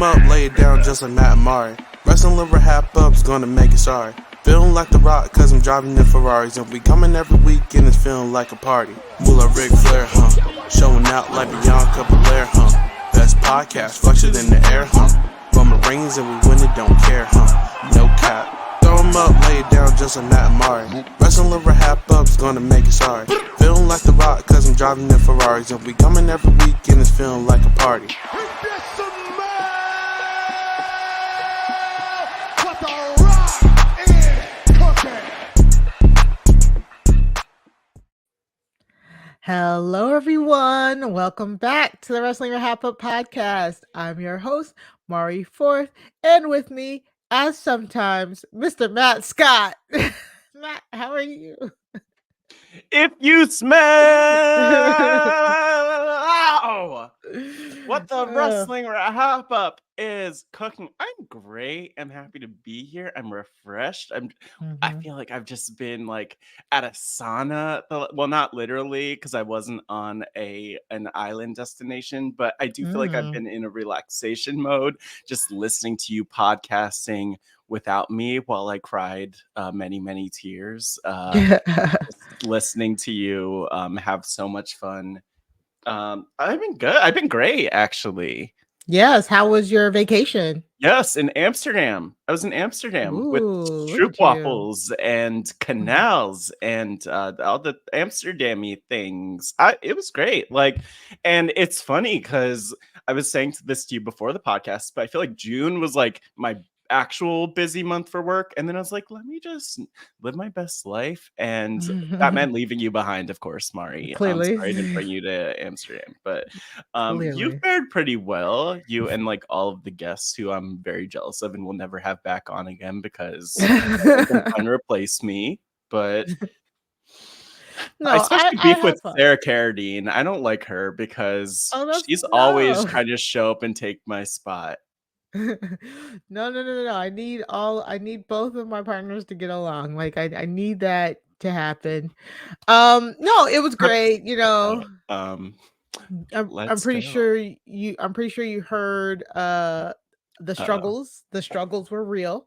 'em up, lay it down just like Matt and Mari. Wrestling little RHAPUp's gonna make it sorry. Feeling like The Rock cause I'm driving in Ferraris. And we coming every weekend, it's feeling like a party. Moolah Ric Flair, showing out like Bianca, Belair, Best podcast, flush it in the air, Roman Reigns and we win it, don't care, No cap. Throw 'em up, lay it down just like Matt and Mari. Wrestling little RHAPUp's gonna make it sorry. Feeling like The Rock cause I'm driving in Ferraris. And we coming every weekend, it's feeling like a party. Hello, everyone. Welcome back to the Wrestling RHAPUp podcast. I'm your host, Mari Forth, and with me, as sometimes, Mr. Matt Scott. Matt, how are you? If you smell what the Wrestling RHAPUp is cooking, I'm great. I'm happy to be here. I'm refreshed. I feel like I've just been like at a sauna. Well, not literally because I wasn't on an island destination, but I do feel like I've been in a relaxation mode, just listening to you podcasting without me while I cried many tears. Just listening to you have so much fun. I've been good. I've been great, actually. Yes. How was your vacation? Yes, in Amsterdam. I was in Amsterdam with stroopwafels and canals and all the Amsterdam-y things. It was great. And it's funny because I was saying this to you before the podcast, but I feel like June was like my actual busy month for work, and then I was like, let me just live my best life, and that meant leaving you behind, of course, Mari. Clearly. Sorry I didn't bring you to Amsterdam, but you Clearly. fared pretty well, you and like all of the guests who I'm very jealous of and will never have back on again because they're trying to replace me. But I especially beef with Sarah Carradine. I don't like her because she's always trying to show up and take my spot. No. I need both of my partners to get along. Like I need that to happen. No, it was great, you know. I'm pretty sure you heard the struggles. The struggles were real.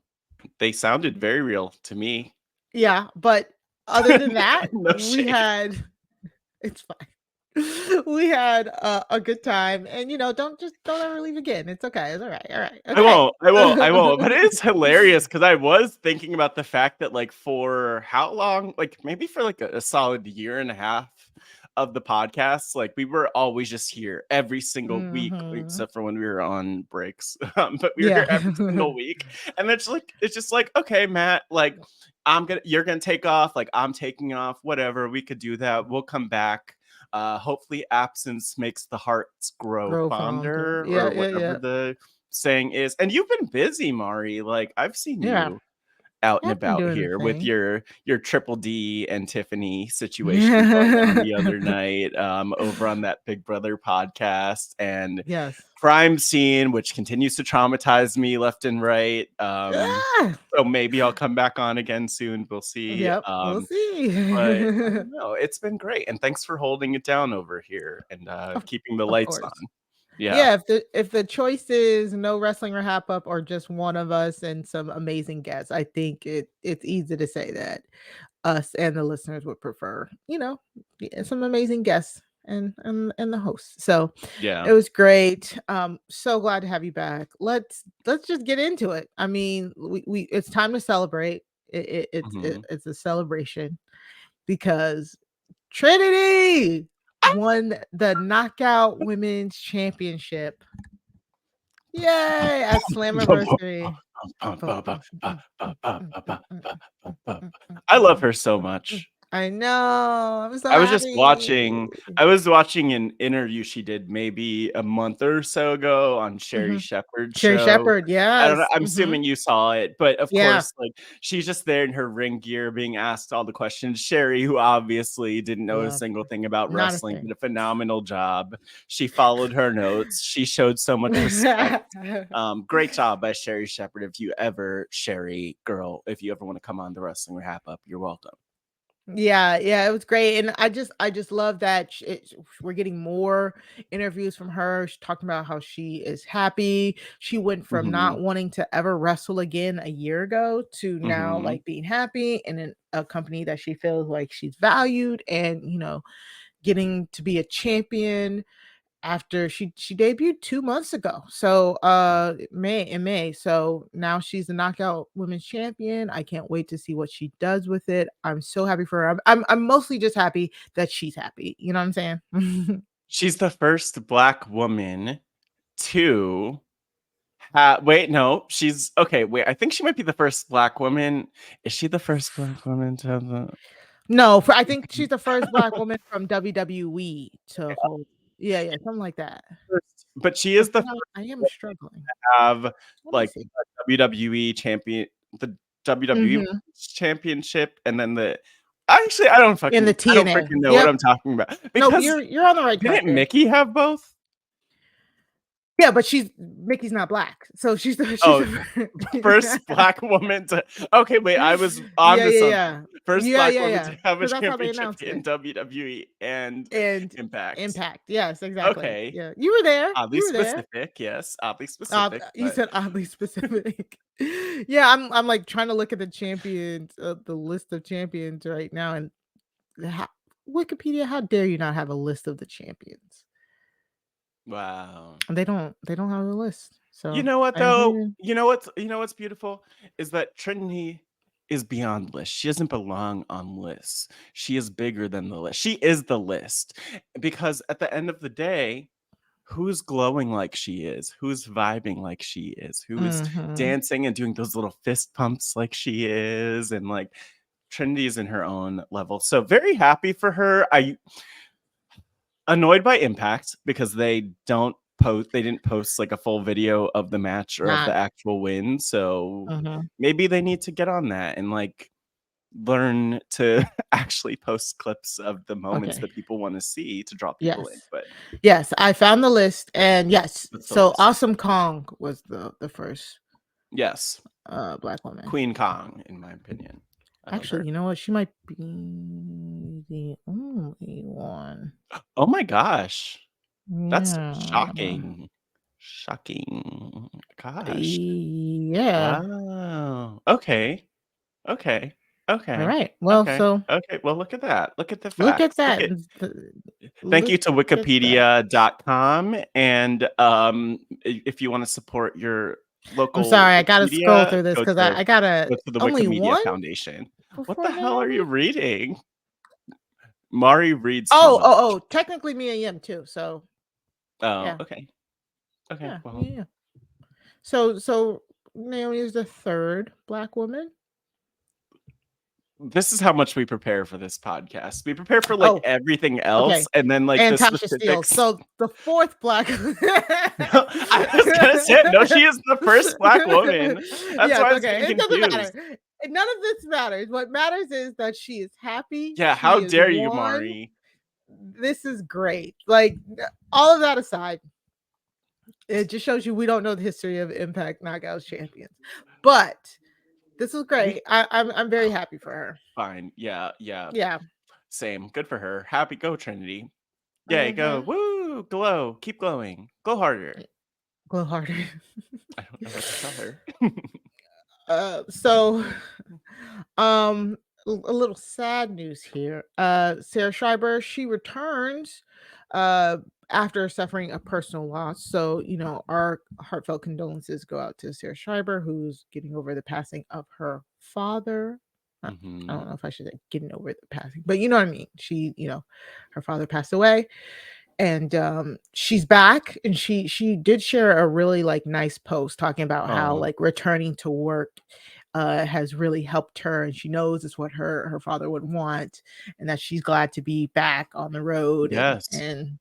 They sounded very real to me. Yeah, but other than that, it's fine. We had a good time, and don't ever leave again. It's okay. It's all right. Okay. I won't. But it's hilarious because I was thinking about the fact that like for how long, like maybe for like a solid year and a half of the podcast, like we were always just here every single week, except for when we were on breaks. But we were here every single week, and it's just like okay, Matt, like you're gonna take off, like I'm taking off, whatever. We could do that. We'll come back. Hopefully absence makes the hearts grow fonder, or whatever the saying is. And you've been busy, Mari. Like I've seen you out and about here with your Triple D and Tiffany situation going on the other night over on that Big Brother podcast, and Crime Scene, which continues to traumatize me left and right. So maybe I'll come back on again soon. We'll see. We'll see. But no, it's been great, and thanks for holding it down over here and keeping the lights on. Yeah. If the choice is no Wrestling RHAPUp or just one of us and some amazing guests, I think it's easy to say that us and the listeners would prefer, some amazing guests and the host. So it was great. So glad to have you back. Let's just get into it. I mean, we it's time to celebrate. It's a celebration because Trinity won the Knockout Women's Championship. Yay! At Slammiversary. I love her so much. I know. I was watching an interview she did maybe a month or so ago on Sherry Shepherd's show. Sherry Shepherd, I don't know. I'm assuming you saw it, but of course, like she's just there in her ring gear being asked all the questions. Sherry, who obviously didn't know a single thing about wrestling, did a phenomenal job. She followed her notes. She showed so much respect. Great job by Sherry Shepherd. Sherry girl, if you ever want to come on the Wrestling RHAPUp, you're welcome. Yeah, it was great, and I just love that we're getting more interviews from her. She's talking about how she is happy. She went from Mhm. not wanting to ever wrestle again a year ago to now Mhm. like being happy and in a company that she feels like she's valued, and getting to be a champion after she debuted 2 months ago. So, May. So now she's the knockout women's champion. I can't wait to see what she does with it. I'm so happy for her. I'm mostly just happy that she's happy. You know what I'm saying? She's the first Black woman to wait, no, she's okay. Wait, I think she might be the first Black woman. Is she the first Black woman to have the No, I think she's the first Black woman from WWE to hold. Yeah, something like that. first? But she But is the first I am woman struggling. to have Let me like see. a WWE champion, the WWE Mhm. championship, and then the actually I don't In the TNA. freaking know what Yep. I'm talking about Nope, because you're on the right track didn't there. Mickey have both? Yeah, but Mickey's not black, so she's the Oh, first Black woman to okay, wait, I was on Yeah, to yeah, something. yeah. First Yeah, Black yeah, woman yeah. to have a Because that's how they championship announced in it. WWE and And Impact. Impact. Yes, exactly. Okay. Yeah. You were there. Oddly You were there. specific, yes, oddly specific, You but said oddly specific. Yeah, I'm like trying to look at the champions, the list of champions right now, and ho Wikipedia, how dare you not have a list of the champions? wow. They don't have a list, You so know what I hear though? you. You know what's beautiful is that Trinity is beyond lists. She doesn't belong on lists. She is bigger than the list. She is the list. Because at the end of the day, who's glowing like she is? Who's vibing like she is? Who is Mhm. dancing and doing those little fist pumps like she is? And like Trinity is in her own level. So very happy for her. I annoyed by Impact because they didn't post like a full video of the match or of the Not actual win. So Mhm. maybe they need to get on that and like learn to actually post clips of the moments Okay. that people want to see to draw people in. Yes. But Yes, I found the list, and yes, that's the so list. Awesome Kong was the first, Yes. Black woman. Queen Kong, in my opinion. I love Actually, her. you know what? She might be the only one. Oh my gosh. That's Yeah. shocking. Shocking. Gosh. Yeah. Wow. Okay. Okay. All Okay. right. Well, Okay. so Okay. Well, look at that. Look at the look at facts. Look that. at thank Look you to at that. wikipedia.com and if you want to support your I'm local sorry, I gotta scroll Wikipedia, through this because I gotta go to the only Wikimedia one Foundation. What the before hell are you Naomi. reading? Mari reads too Oh, much. technically me and Yim too. So Oh, yeah, okay. Okay. yeah, Well, yeah. So Naomi is the third Black woman. this is how much we prepare for this podcast. We prepare for like Oh, everything else okay. and then like And the Tasha Steele. specifics. So the fourth Black. I was gonna say no, she is the first Black woman. That's Yes, why I was okay. getting It doesn't confused. matter. None of this matters. What matters is that she is happy. Yeah, She how is dare you, one. Mari? This is great. Like all of that aside, it just shows you we don't know the history of Impact Knockouts champions. But this is great. I'm very happy for her. Fine. Yeah, yeah. Yeah. Same. Good for her. Happy go, Trinity. Yay, go. Mm-hmm. Woo! Glow. Keep glowing. Glow harder. Go harder. I don't know what to tell her. So a little sad news here. Sarah Schreiber, she returns uh after suffering a personal loss. So, our heartfelt condolences go out to Sarah Schreiber, who's getting over the passing of her father. I Mhm. don't know if I should say getting over the passing, but you know what I mean. Her father passed away, and she's back, and she did share a really like nice post talking about how Oh, like returning to work has really helped her, and she knows it's what her father would want, and that she's glad to be back on the road and yes. and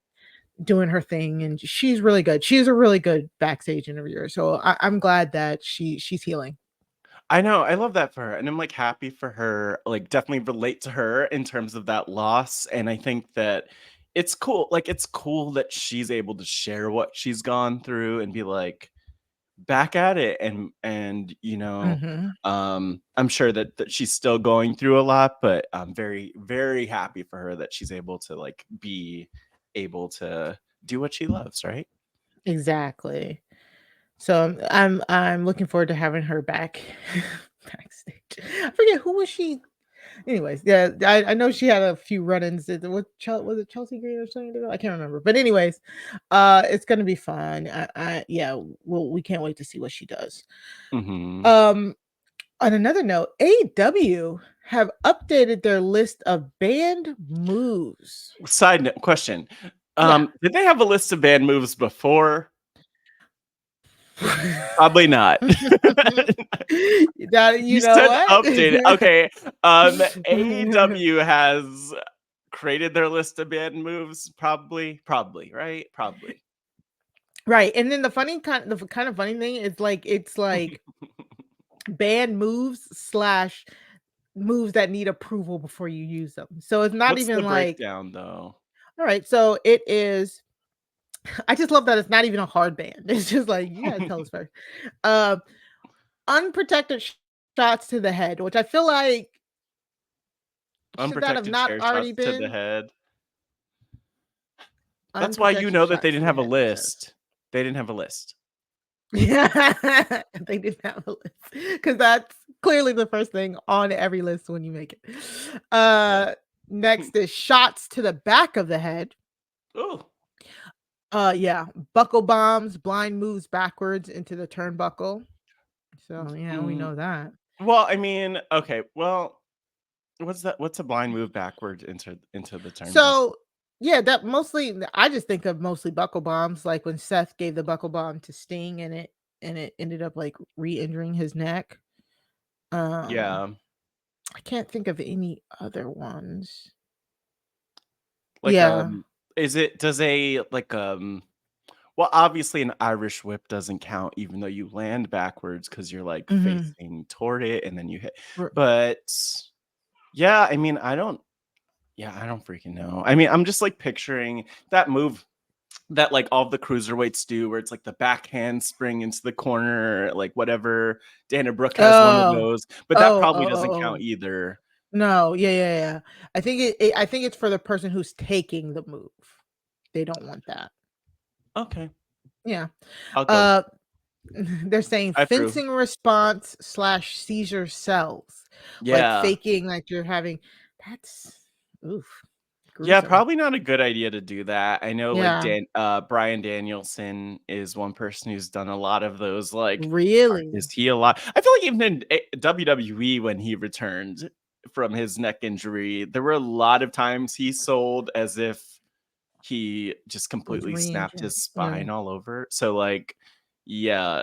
doing her thing, and she's really good. She's a really good backstage interviewer, so I'm glad that she's healing. I know. I love that for her. And I'm like happy for her. Like definitely relate to her in terms of that loss. And I think that it's cool. Like it's cool that she's able to share what she's gone through and be like, back at it, and I'm sure that she's still going through a lot, but I'm very, very happy for her that she's able to like be able to do what she loves, right? Exactly. So I'm looking forward to having her back backstage. I forget who was she. Anyways, yeah, I know she had a few run-ins. Was it Chelsea Green or something? I can't remember. But anyways, it's gonna be fun. We can't wait to see what she does. Mm-hmm. On another note, AEW have updated their list of banned moves. Side note question. Yeah. Did they have a list of banned moves before? Probably not. That You know said what? updated. Okay. AEW has created their list of banned moves. Probably, right? Probably. Right. And then the kind of funny thing is like it's like banned moves / moves that need approval before you use them. So it's not What's even the like breakdown though? all right, so it is. I just love that it's not even a hard ban. It's just like you gotta tell us first. Unprotected shots to the head, which I feel like should that have Unprotected not chair already shots to the been? head. That's why you Unprotected know that they shots didn't to have the a head, it says. list. They didn't have a list. Yeah, they didn't have a list because that's clearly the first thing on every list when you make it. Next is shots to the back of the head. Oh, Yeah, buckle bombs, blind moves backwards into the turnbuckle. So yeah, we know that. well, I mean, okay. Well, what's that? What's a blind move backwards into the turnbuckle? So yeah, that mostly I just think of mostly buckle bombs, like when Seth gave the buckle bomb to Sting and it ended up like re-injuring his neck. Yeah. I can't think of any other ones. Like Yeah. does a like well, obviously an Irish whip doesn't count even though you land backwards because you're like facing toward it and then you hit. But yeah, I mean, I don't freaking know. I mean, I'm just like picturing that move that like all the cruiserweights do where it's like the backhand spring into the corner, like whatever. Dana Brooke has one of those, but that probably doesn't count either. No, yeah. I think I think it's for the person who's taking the move. They don't want that. Okay. Yeah. I'll go. They're saying fencing response / seizure cells. Yeah. Like faking like you're having that's oof. Gruesome. Yeah, probably not a good idea to do that. I know like Bryan Danielson is one person who's done a lot of those. Like, really? Is he a lot? I feel like even in WWE when he returned from his neck injury, there were a lot of times he sold as if he just completely snapped his spine all over. So like, yeah,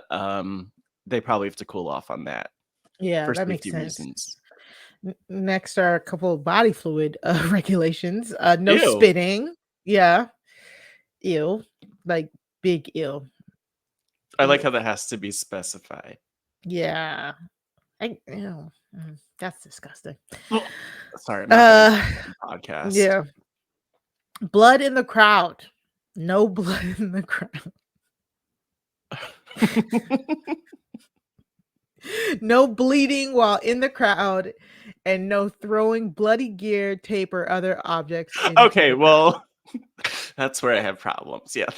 they probably have to cool off on that. Yeah, for that makes safety sense. reasons. Next are a couple of body fluid regulations. No Ew. spitting. Yeah. Ew. Like big ew. I like how that has to be specified. Yeah. That's disgusting. Sorry, I'm not podcast. Yeah. Blood in the crowd. No blood in the crowd. No bleeding while in the crowd, and no throwing bloody gear, tape, or other objects. Okay, well, that's where I have problems. Yeah,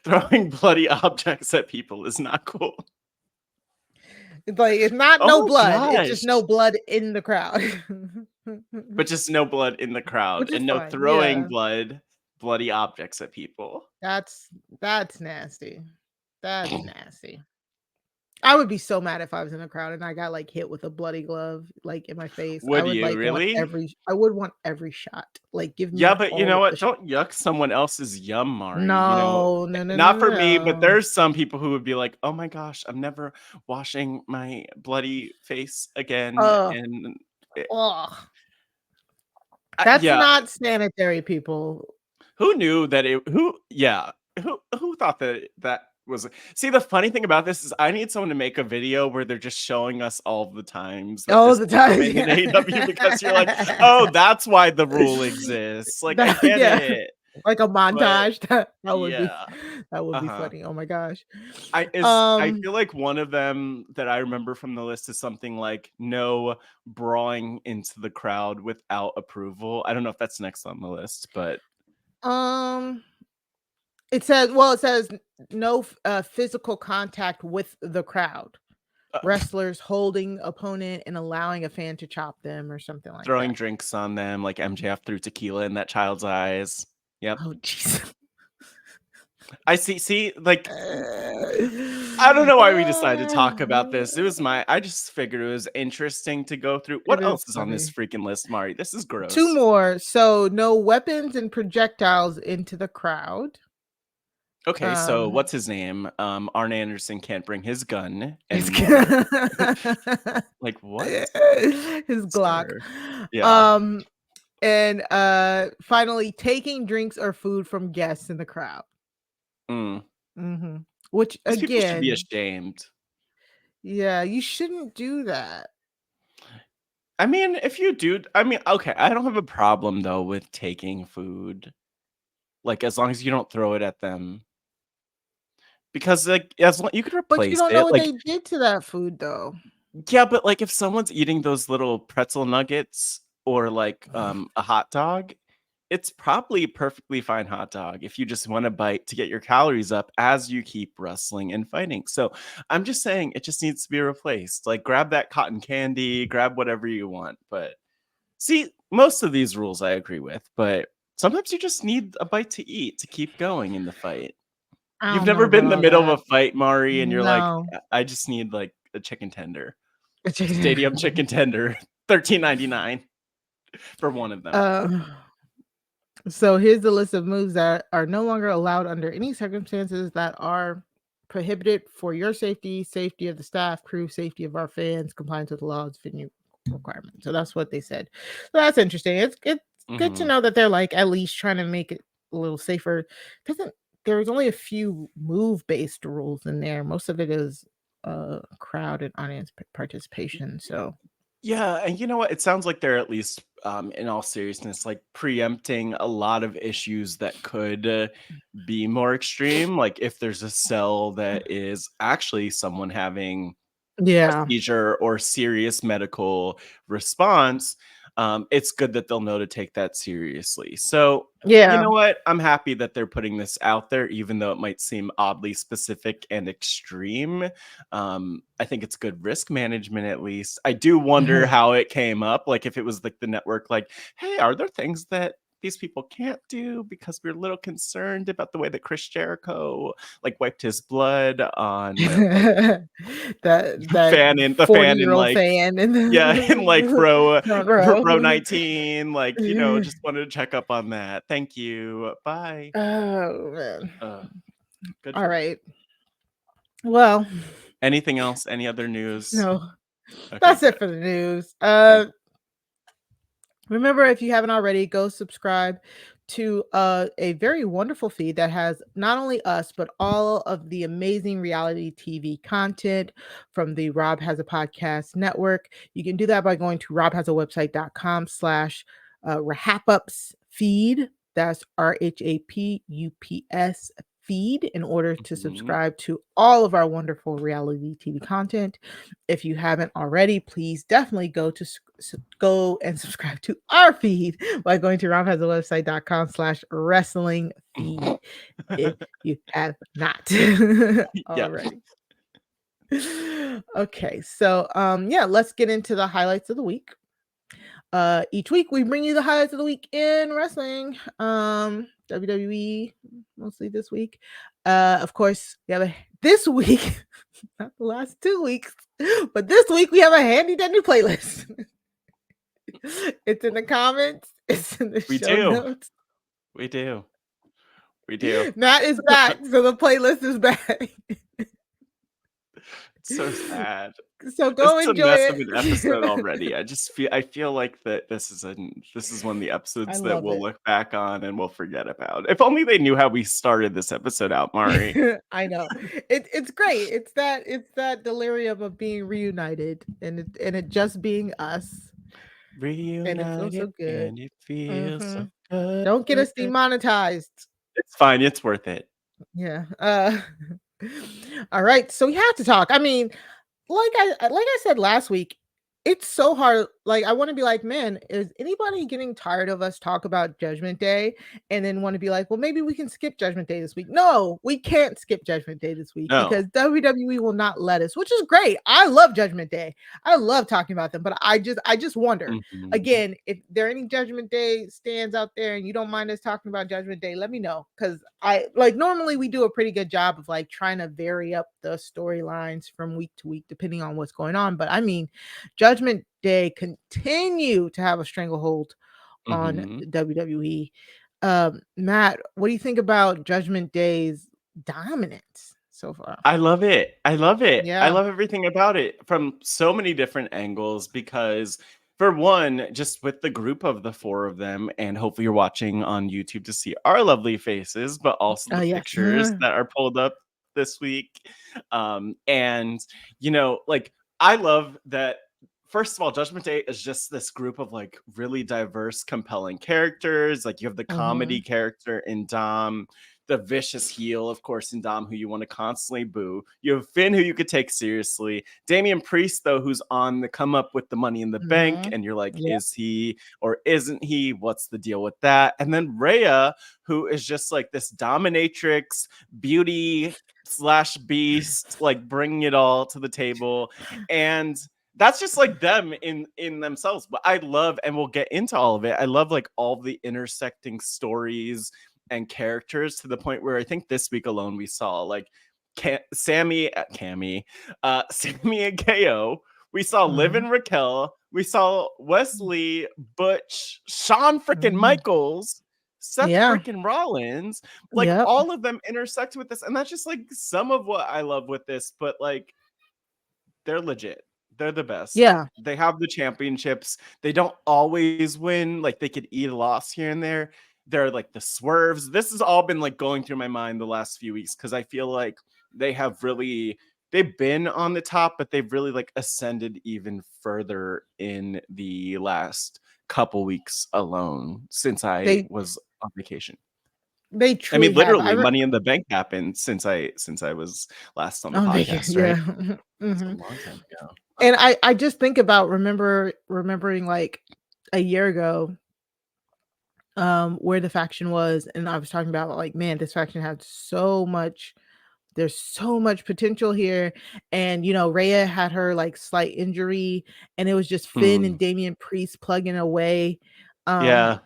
throwing bloody objects at people is not cool. It's like it's not no blood. It's just no blood in the crowd. But just no blood in the crowd and no throwing bloody objects at people. That's nasty. That's nasty. I would be so mad if I was in a crowd and I got like hit with a bloody glove like in my face. Would you really? I would want every shot. Like give me. Yeah, but you know what? Don't yuck someone else's yum, Mari. No, not for me. But there's some people who would be like, "Oh my gosh, I'm never washing my bloody face again." And that's not sanitary, people. Who knew that who thought that was. See, the funny thing about this is I need someone to make a video where they're just showing us all the times in AEW because you're like, oh, that's why the rule exists. Like, I get it. Like a But montage. That would be yeah. funny. Oh my gosh. I feel like one of them that I remember from the list is something like no brawling into the crowd without approval. I don't know if that's next on the list, but it says no physical contact with the crowd. Wrestlers holding opponent and allowing a fan to chop them or something like throwing that. drinks on them, like MJF threw tequila in that child's eyes. Yep. Oh jeez. I see, like, I don't know why we decided to talk about this. I just figured it was interesting to go through. What It else is is on this funny. freaking list, Mari? This is gross. 2 more. So no weapons and projectiles into the crowd. Okay, so what's his name? Arn Anderson can't bring his gun His anymore. Like what? His Glock. Sir. Yeah. And finally taking drinks or food from guests in the crowd. Which These people should be again, ashamed. yeah, you shouldn't do that. I mean, if you do, okay, I don't have a problem though with taking food, like as long as you don't throw it at them, because like you could But you replace don't know it. what Like, they did to that food though. yeah, but like if someone's eating those little pretzel nuggets or like a hot dog, it's probably a perfectly fine hot dog if you just want a bite to get your calories up as you keep wrestling and fighting. So I'm just saying it just needs to be replaced. Like grab that cotton candy, grab whatever you want. But see, most of these rules I agree with, but sometimes you just need a bite to eat to keep going in the fight. I You've don't never know been in about the all middle that. of a fight, Mari, and you're like, No. I just need like a chicken tender. Stadium chicken tender, $13.99 for one of them. So here's the list of moves that are no longer allowed under any circumstances that are prohibited for your safety, safety of the staff, crew, safety of our fans, compliance with the laws, venue requirements. So that's what they said. So that's interesting. It's good to know that they're like at least trying to make it a little safer. There's only a few move-based rules in there. Most of it is crowd and audience participation. So yeah, and you know what? It sounds like they're at least, in all seriousness, like preempting a lot of issues that could be more extreme. Like if there's a cell that is actually someone having a seizure or serious medical response, it's good that they'll know to take that seriously. So, you know what? I'm happy that they're putting this out there, even though it might seem oddly specific and extreme. I think it's good risk management, at least. I do wonder how it came up. Like if it was like the network, like, hey, are there things that these people can't do because we're a little concerned about the way that Chris Jericho like wiped his blood on that fan in 40-year-old like fan in in like row front row. row 19, like, you know, just wanted to check up on that. Thank you. Bye. Oh man. Good. All right. Well, anything else? Any other news? No. Okay, That's good. it for the news. Remember, if you haven't already, go subscribe to a very wonderful feed that has not only us, but all of the amazing reality TV content from the Rob Has a Podcast network. You can do that by going to robhasawebsite.com/RHAPUps feed. That's RHAPUPS feed in order to subscribe to all of our wonderful reality TV content. If you haven't already, please definitely go and subscribe to our feed by going to robhasawebsite.com/wrestling feed if you have not already. Okay, so let's get into the highlights of the week. Each week we bring you the highlights of the week in wrestling. WWE mostly this week. Of course, we have this week, not the last 2 weeks, but this week we have a handy dandy playlist. It's in the comments. It's in the show notes. We do. Matt is back, so the playlist is back. So sad. So go this enjoy is a mess it. of an episode already. I feel like that this is one of the episodes that we'll look back on and we'll forget about. If only they knew how we started this episode out, Mari. I know. It's great. It's that delirium of being reunited and it just being us. Reunited, and it feels so good. And it feels so Don't get us demonetized. It's fine. It's worth it. Yeah. All right. So we have to talk. I mean, like I said last week, it's so hard. Like, I want to be like, man, is anybody getting tired of us talk about Judgment Day and then want to be like, well, maybe we can skip Judgment Day this week? No, we can't skip Judgment Day this week because WWE will not let us, which is great. I love Judgment Day. I love talking about them, but I just wonder again, if there are any Judgment Day stands out there and you don't mind us talking about Judgment Day, let me know, because I like normally we do a pretty good job of like trying to vary up the storylines from week to week depending on what's going on. But I mean, Judgment Day continue to have a stranglehold on WWE. Matt, what do you think about Judgment Day's dominance so far? I love it. I love it. I Yeah. love everything about it from so many different angles because, for one, just with the group of the four of them, and hopefully you're watching on YouTube to see our lovely faces, but also the Yes. pictures that are pulled up this week. And, you know, like, I love that. First of all, Judgment Day is just this group of like really diverse, compelling characters. Like, you have the comedy character in Dom, the vicious heel, of course, in Dom, who you want to constantly boo. You have Finn, who you could take seriously. Damian Priest, though, who's on the come up with the Money in the Bank, and you're like, is he or isn't he? What's the deal with that? And then Rhea, who is just like this dominatrix, beauty / beast, like bringing it all to the table. And that's just like them in themselves. But I love, and we'll get into all of it, I love like all the intersecting stories and characters to the point where I think this week alone we saw like Sammy and KO. We saw Liv and Raquel. We saw Wesley, Butch, Shawn freaking Michaels, Seth freaking Rollins. Like all of them intersect with this. And that's just like some of what I love with this, but like they're legit. They're the best. Yeah. They have the championships. They don't always win. Like they could eat a loss here and there. They're like the swerves. This has all been like going through my mind the last few weeks because I feel like they've been on the top, but they've really like ascended even further in the last couple weeks alone since I was on vacation. They truly literally Money in the Bank happened since I was last on the podcast, right? Yeah. That's a long time ago. And I just think about remembering like a year ago where the faction was, and I was talking about like, man, this faction had there's so much potential here. And you know, Rhea had her like slight injury and it was just Finn and Damian Priest plugging away. And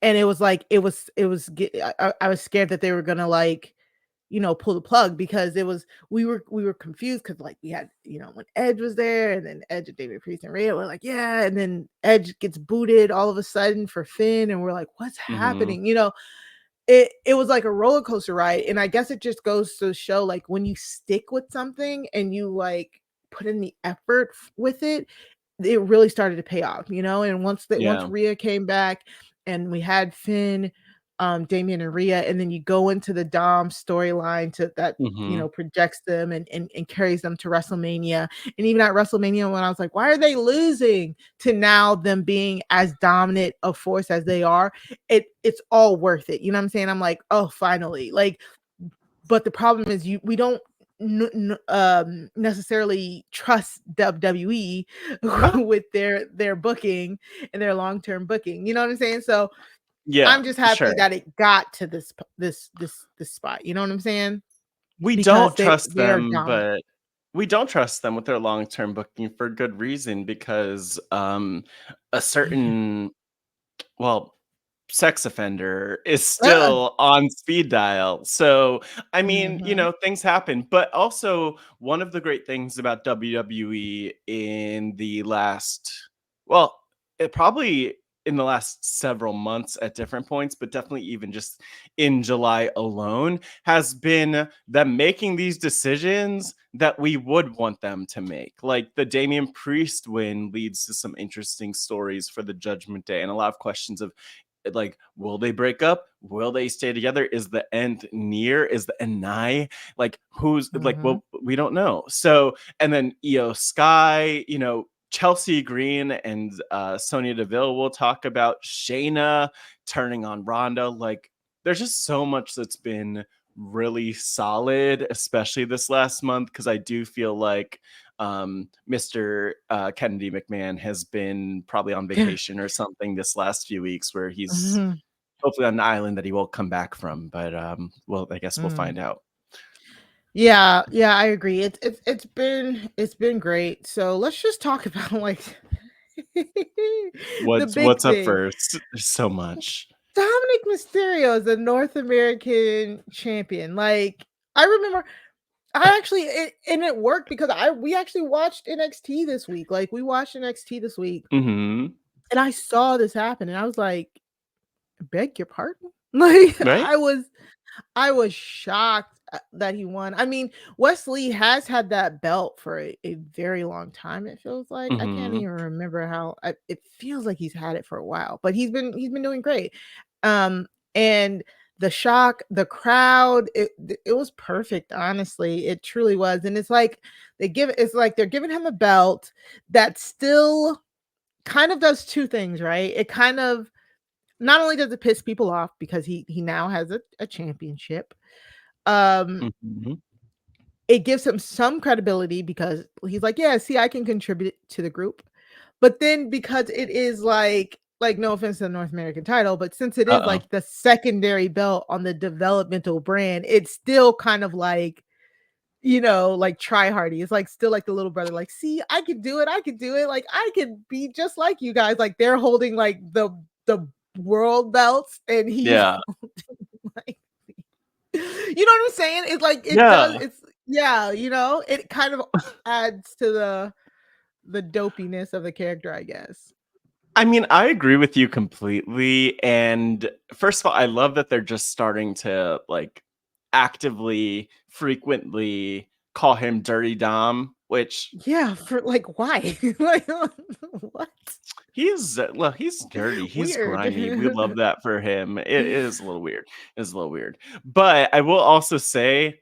it was like I was scared that they were gonna like, you know, pull the plug because we were confused because like we had, you know, when Edge was there and then Edge and Damian Priest and Rhea were like, yeah, and then Edge gets booted all of a sudden for Finn and we're like, what's happening? You know, it was like a roller coaster ride. And I guess it just goes to show like when you stick with something and you like put in the effort with it, it really started to pay off, you know. And once Rhea came back and we had Finn, Damian and Rhea, and then you go into the Dom storyline to that, you know, projects them and carries them to WrestleMania. And even at WrestleMania, when I was like, why are they losing, to now them being as dominant a force as they are, it's all worth it. You know what I'm saying? I'm like, oh, finally. Like, but the problem is we don't necessarily trust WWE with their booking and their long-term booking. You know what I'm saying? So yeah, I'm just happy that it got to this spot. You know what I'm saying? We don't trust them, but we don't trust them with their long-term booking for good reason, because a certain sex offender is still on speed dial. So, I mean, you know, things happen. But also, one of the great things about WWE in the last, probably in the last several months at different points, but definitely even just in July alone, has been them making these decisions that we would want them to make. Like the Damian Priest win leads to some interesting stories for the Judgment Day and a lot of questions of, like, will they break up? Will they stay together? Is the end near? Is the end nigh? Like, who's like, well, we don't know. So, and then Iyo Sky, you know, Chelsea Green and Sonya Deville will talk about. Shayna turning on Ronda. Like, there's just so much that's been really solid, especially this last month, because I do feel like Mr. Kennedy McMahon has been probably on vacation or something this last few weeks, where he's hopefully on an island that he won't come back from. But well, I guess we'll find out. Yeah, I agree. It's been great. So let's just talk about like the big What's up thing. first? There's so much. Dominick Mysterio is a North American champion. Like, I remember and it worked because we actually watched NXT this week. Like, we watched NXT this week, and I saw this happen, and I was like, beg your pardon? Like, Right? I was shocked that he won. I mean, Wesley has had that belt for a very long time. It feels like I can't even remember how. It feels like he's had it for a while, but he's been doing great. And the shock, the crowd, it was perfect. Honestly, it truly was. And it's like they're giving him a belt that still kind of does two things, right? It kind of not only does it piss people off because he now has a championship, it gives him some credibility because he's like, yeah, see, I can contribute to the group. But then because it is like no offense to the North American title, but since it is like the secondary belt on the developmental brand, it's still kind of like, like try hardy. It's like still like the little brother, like, see, I could do it. Like, I could be just like you guys. Like, they're holding like the world belts, and he's like, you know what I'm saying? It's like it kind of adds to the dopiness of the character, I guess. I mean, I agree with you completely. And first of all, I love that they're just starting to like actively, frequently call him Dirty Dom, which for like, why? Like, what? he's dirty, he's Weird. grimy. We love that for him. It is a little weird. But I will also say,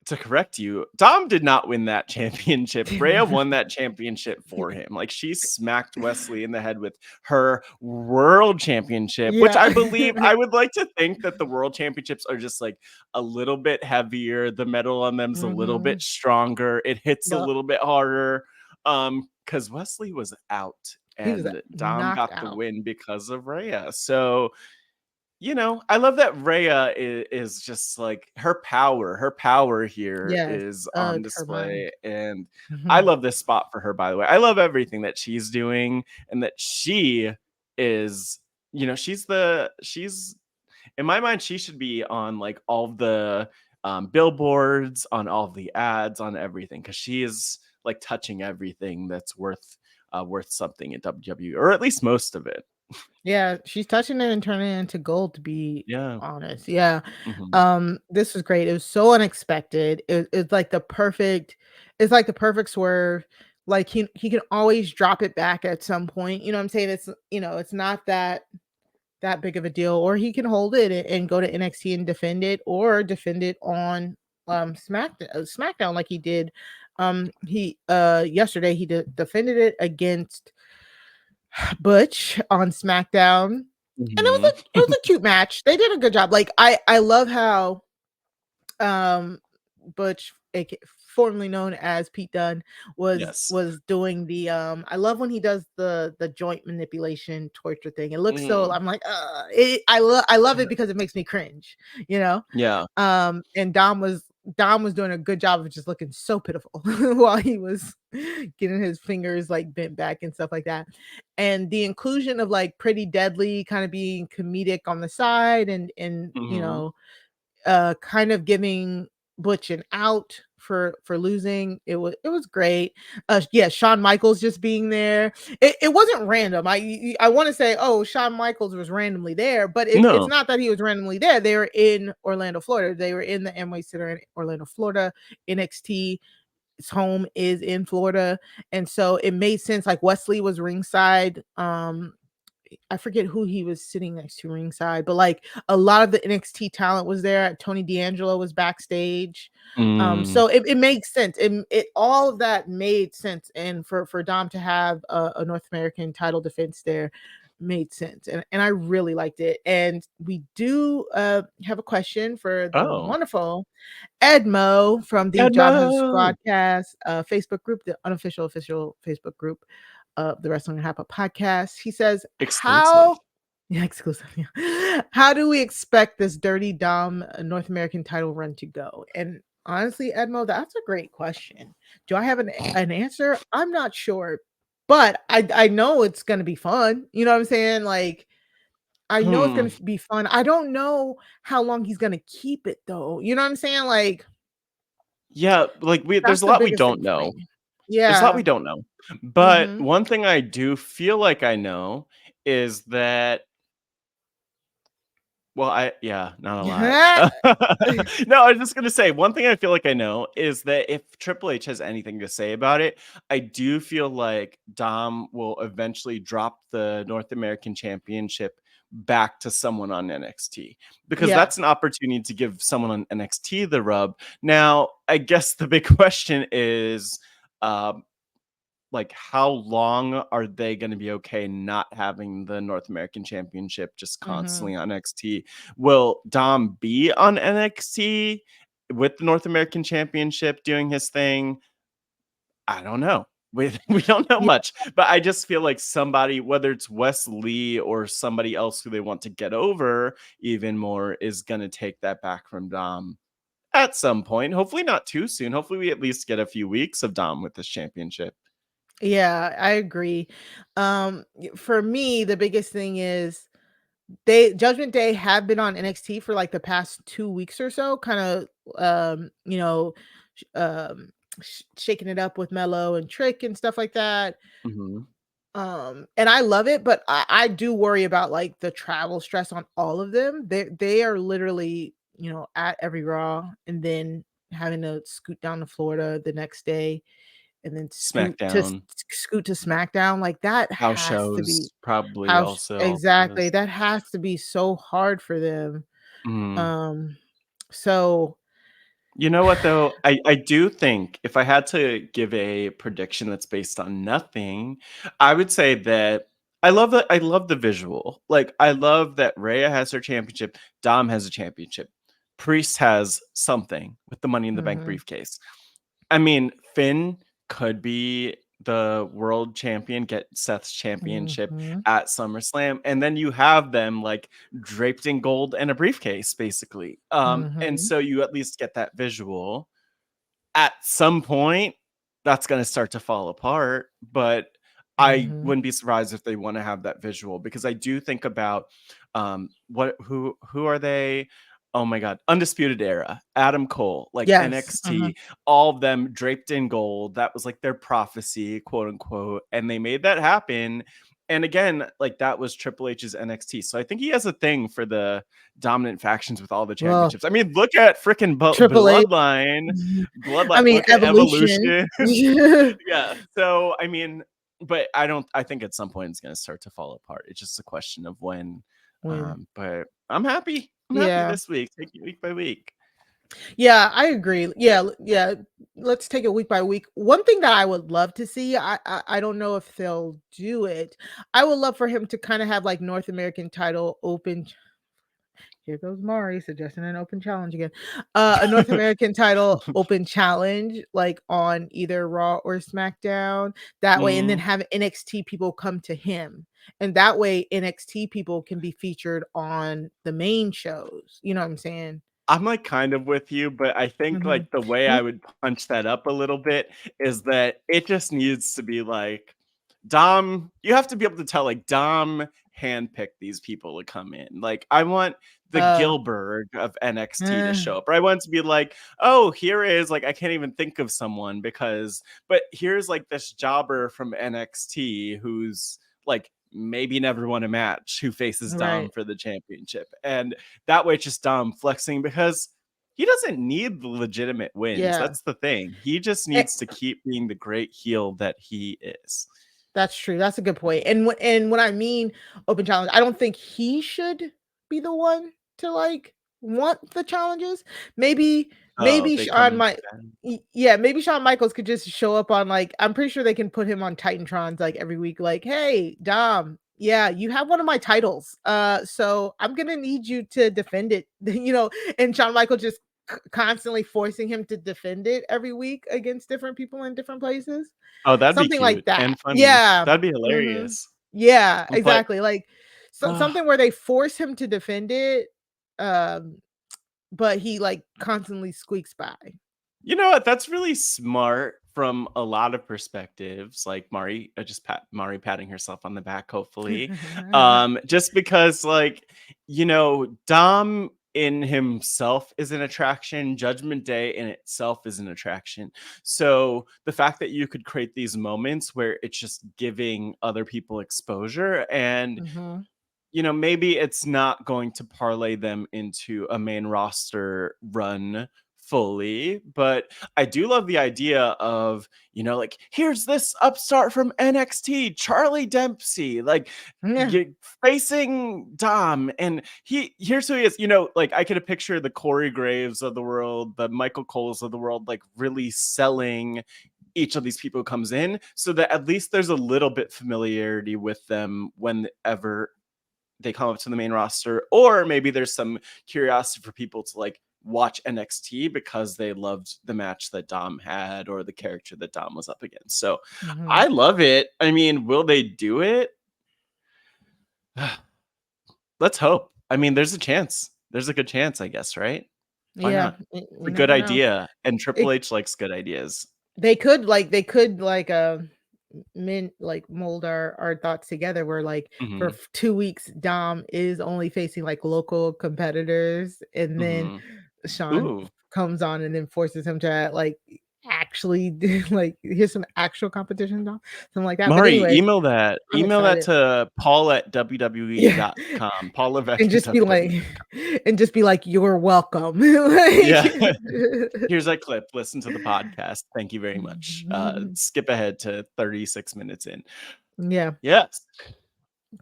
to correct you, Dom did not win that championship. Rhea won that championship for him. Like, she smacked Wesley in the head with her world championship, which I believe, I would like to think that the world championships are just like a little bit heavier. The metal on them's a little bit stronger. It hits a little bit harder. Because Wesley was out and Dom got the win because of Rhea. So, I love that Rhea is just like her power here is on display. And I love this spot for her, by the way. I love everything that she's doing, and that she is, she's in my mind, she should be on like all the billboards, on all the ads, on everything, because she is like touching everything that's worth something in WWE, or at least most of it. Yeah, she's touching it and turning it into gold, to be honest. Yeah. This was great. It was so unexpected. It's like the perfect swerve. Like, he can always drop it back at some point. You know what I'm saying? It's it's not that big of a deal. Or he can hold it and go to NXT and defend it, or defend it on SmackDown like he did. He yesterday he defended it against Butch on SmackDown, and it was a cute match. They did a good job. Like, I love how Butch, formerly known as Pete Dunne, was doing the I love when he does the joint manipulation torture thing. It looks so, I'm like, I love it because it makes me cringe, and Dom was doing a good job of just looking so pitiful while he was getting his fingers like bent back and stuff like that. And the inclusion of like Pretty Deadly kind of being comedic on the side, and kind of giving Butch an out for losing. It was great. Shawn Michaels just being there. It wasn't random. I want to say, oh, Shawn Michaels was randomly there, but it's not that he was randomly there. They were in Orlando, Florida. They were in the Amway Center in Orlando, Florida. NXT, its home is in Florida, and so it made sense. Like, Wesley was ringside, I forget who he was sitting next to ringside, but like a lot of the NXT talent was there. Tony D'Angelo was backstage. So it makes sense. It all of that made sense. And for Dom to have a North American title defense there made sense. And I really liked it. And we do have a question for the wonderful Edmo from the Job Has Squadcast Facebook group, the unofficial official Facebook group of the Wrestling RHAPUp podcast. He says, exclusive. Exclusive. How do we expect this Dirty Dom North American title run to go? And honestly, Edmo, that's a great question. Do I have an answer? I'm not sure, but I know it's going to be fun. You know what I'm saying? Like, I know it's going to be fun. I don't know how long he's going to keep it though. You know what I'm saying? Like, yeah, like there's a lot we don't know. Yeah. There's a lot we don't know. But one thing I do feel like I know is that, well, not a lot. No, I was just going to say, one thing I feel like I know is that if Triple H has anything to say about it, I do feel like Dom will eventually drop the North American Championship back to someone on NXT, because that's an opportunity to give someone on NXT the rub. Now, I guess the big question is, like, how long are they going to be okay not having the North American Championship just constantly on NXT? Will Dom be on NXT with the North American Championship doing his thing? I don't know. We don't know much, but I just feel like somebody, whether it's Wes Lee or somebody else who they want to get over even more, is going to take that back from Dom at some point. Hopefully not too soon. Hopefully we at least get a few weeks of Dom with this championship. Yeah, I agree. For me, the biggest thing is Judgment Day have been on NXT for like the past 2 weeks or so, kind of shaking it up with Mello and Trick and stuff like that. And I love it, but I do worry about like the travel stress on all of them. They are literally, at every Raw and then having to scoot down to Florida the next day and then scoot to SmackDown. Like that House has to be shows probably also. exactly. That has to be so hard for them. So you know what though? I do think if I had to give a prediction that's based on nothing, I would say that I love the visual. Like, I love that Rhea has her championship, Dom has a championship, Priest has something with the Money in the Bank briefcase. I mean, Finn could be the world champion, get Seth's championship at SummerSlam, and then you have them like draped in gold and a briefcase, basically. And so you at least get that visual. At some point, that's going to start to fall apart, but I wouldn't be surprised if they want to have that visual, because I do think about who are they? Oh my God, Undisputed Era, Adam Cole, like NXT, all of them draped in gold. That was like their prophecy, quote unquote. And they made that happen. And again, like that was Triple H's NXT. So I think he has a thing for the dominant factions with all the championships. I mean, look at freaking Bloodline. I mean, Evolution. Yeah. So, I mean, but I think at some point it's going to start to fall apart. It's just a question of when. But I'm happy. I'm happy this week. Take it week by week. Yeah, I agree. Yeah. Let's take it week by week. One thing that I would love to see, I don't know if they'll do it. I would love for him to kind of have like North American title open. Here goes Mari suggesting an open challenge again. A North American title open challenge, like on either Raw or SmackDown. That way, and then have NXT people come to him. And that way, NXT people can be featured on the main shows. You know what I'm saying? I'm like kind of with you, but I think like the way I would punch that up a little bit is that it just needs to be like Dom. You have to be able to tell like Dom handpicked these people to come in. Like, I want the Gilbert of NXT to show up, or I want to be like, oh, here is like, I can't even think of someone but here's like this jobber from NXT who's like maybe never won a match, who faces Dom for the championship. And that way it's just Dom flexing, because he doesn't need the legitimate wins. That's the thing. He just needs to keep being the great heel that he is. That's true. That's a good point. And when I mean open challenge, I don't think he should be the one to like want the challenges. Maybe Oh, maybe they come Shawn to might them. yeah, maybe Shawn Michaels could just show up on like I'm pretty sure they can put him on Titantrons like every week, like, hey, Dom, yeah, you have one of my titles. So I'm gonna need you to defend it, and Shawn Michaels just constantly forcing him to defend it every week against different people in different places. Oh, that'd be Something like cute that. and funny. Yeah. That'd be Mhm. hilarious. Yeah, But exactly, like, something where they force him to defend it, um, but he, like, constantly squeaks by. you know what? That's really smart from a lot of perspectives. Like Mari, Mari patting herself on the back, hopefully. Just because, like, Dom in himself is an attraction. Judgment Day in itself is an attraction. So the fact that you could create these moments where it's just giving other people exposure and Mhm. maybe it's not going to parlay them into a main roster run fully, but I do love the idea of, like, here's this upstart from NXT, Charlie Dempsey, like Yeah. facing Dom, and here's who he is, like I could picture the Corey Graves of the world, the Michael Coles of the world, like really selling each of these people who comes in so that at least there's a little bit familiarity with them whenever they come up to the main roster, or maybe there's some curiosity for people to like watch NXT because they loved the match that Dom had or the character that Dom was up against. So Mhm. I love it. I mean, will they do it? Let's hope. I mean, there's a chance. There's a good chance, I guess, right? Why Yeah, not? It's you a good never know. idea. And Triple It H likes good ideas. they could mold our thoughts together where like for Hmm. 2 weeks Dom is only facing like local competitors and then Hmm. Sean Ooh. comes on and then forces him to like actually do like here's some actual competition Dom, something like that. But Mari, anyway, email that. I'm Email that excited. to Paul at Yeah. WWE.com. Paul Levesque And at just be like WWE. you're welcome. Like Yeah. Here's a clip. Listen to the podcast. Thank you very much. Skip ahead to 36 minutes in. yeah. Yes.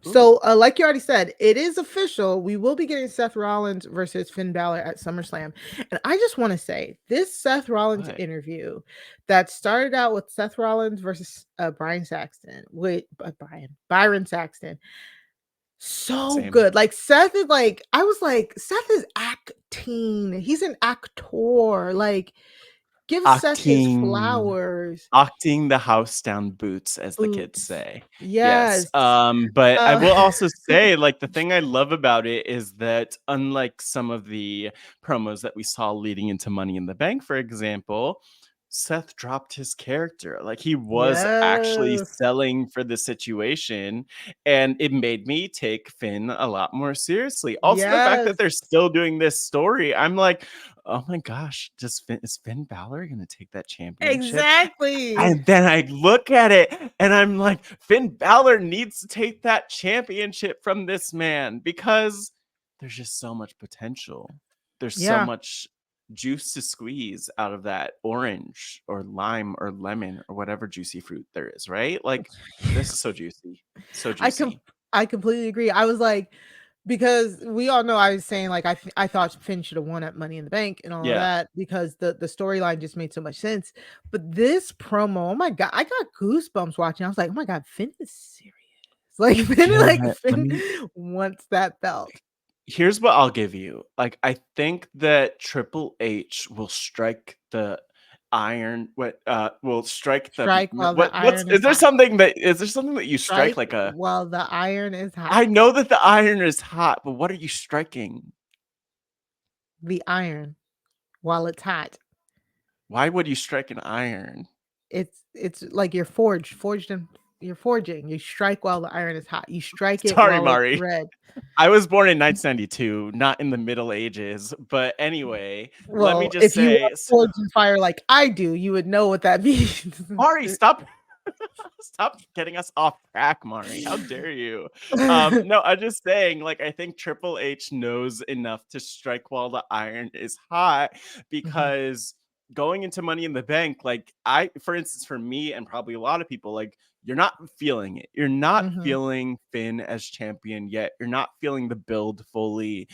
Ooh. So, like you already said, it is official. We will be getting Seth Rollins versus Finn Balor at SummerSlam. And I just want to say this Seth Rollins What? interview that started out with Seth Rollins versus Byron Saxton. So Same. good. Like Seth is like, I was like, Seth is acting. He's an actor. Like, give Seth his Octing. flowers. Octing the house down boots, as the kids Boots. say. Yes. Yes. But I Uh, will also say, like, the thing I love about it is that unlike some of the promos that we saw leading into Money in the Bank, for example, Seth dropped his character. Like he was actually yes. selling for the situation, and it made me take Finn a lot more seriously. Also, the fact that Yes. they're still doing this story, I'm like, oh my gosh, is Finn Balor gonna take that championship? Exactly. And then I look at it and I'm like, Finn Balor needs to take that championship from this man because there's just so much potential. There's so Yeah. much juice to squeeze out of that orange or lime or lemon or whatever juicy fruit there is, right? Like this is so juicy. So I com juicy. I completely agree. I was like because we all know I was saying like I thought Finn should have won at Money in the Bank and all of Yeah. that because the storyline just made so much sense. But this promo, oh my god, I got goosebumps watching. I was like, oh my god, Finn is serious. Like You know what? Let Finn me wants that belt. Here's what I'll give you. Like, I think that Triple H will strike the iron. Will strike the Strike while the what's iron is hot. is there something that you strike Strike like a? while the iron is hot. I know that the iron is hot, but what are you striking? The iron while it's hot. Why would you strike an iron? It's like forged and you're forging. You strike while the iron is hot. You strike it Sorry, while it's Mari. red. I was born in 1992, not in the Middle Ages. But anyway, let me Well, just if you say, are forged in fire like I do, you would know what that means. Mari, stop. Stop getting us off track, Mari. How dare you? No, I'm just saying, like, I think Triple H knows enough to strike while the iron is hot Mhm. because going into Money in the Bank, like, for instance, for me and probably a lot of people, like, you're not feeling it. You're not Mhm. feeling Finn as champion yet. You're not feeling the build fully.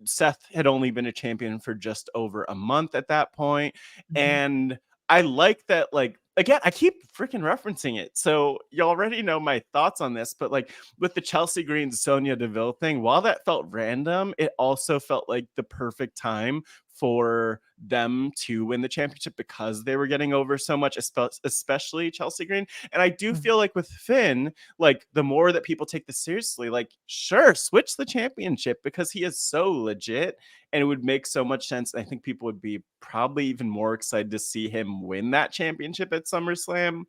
Seth had only been a champion for just over a month at that point. Mhm. And I like that, like, again, I keep freaking referencing it. So you already know my thoughts on this, but like with the Chelsea Green Sonya Deville thing, while that felt random, it also felt like the perfect time for them to win the championship because they were getting over so much, especially Chelsea Green. And I do Mhm. feel like with Finn, like the more that people take this seriously, like, sure, switch the championship because he is so legit and it would make so much sense. I think people would be probably even more excited to see him win that championship at SummerSlam,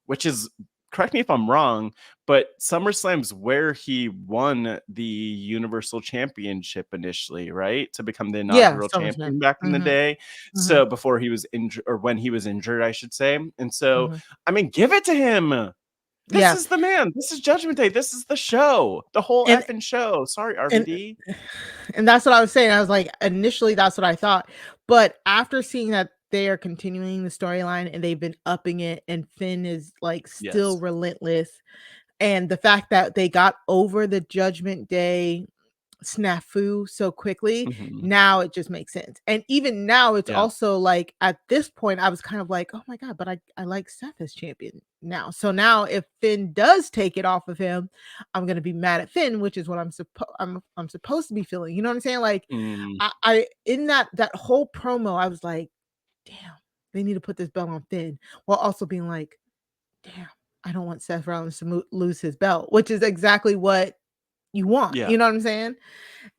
which is, correct me if I'm wrong, but SummerSlam's where he won the Universal Championship initially, right? To become the Yeah, inaugural SummerSlam. champion back in the Mhm. day. Mhm. So before he was injured, or when he was injured, I should say. And so, Mhm. I mean, give it to him. This Yeah. is the man. This is Judgment Day. This is the show. The whole And effing show. Sorry, and RVD. and that's what I was saying. I was like, initially that's what I thought. But after seeing that they are continuing the storyline and they've been upping it and Finn is like still Yes. relentless, and the fact that they got over the Judgment Day snafu so quickly, Mhm. now it just makes sense. And even now, it's Yeah. also like at this point, I was kind of like, oh my God, but I like Seth as champion now. So now if Finn does take it off of him, I'm gonna be mad at Finn, which is what I'm supposed to be feeling. You know what I'm saying? Like Mm. I in that whole promo, I was like, damn, they need to put this belt on Finn, while also being like, damn, I don't want Seth Rollins to lose his belt, which is exactly what you want. Yeah. You know what I'm saying?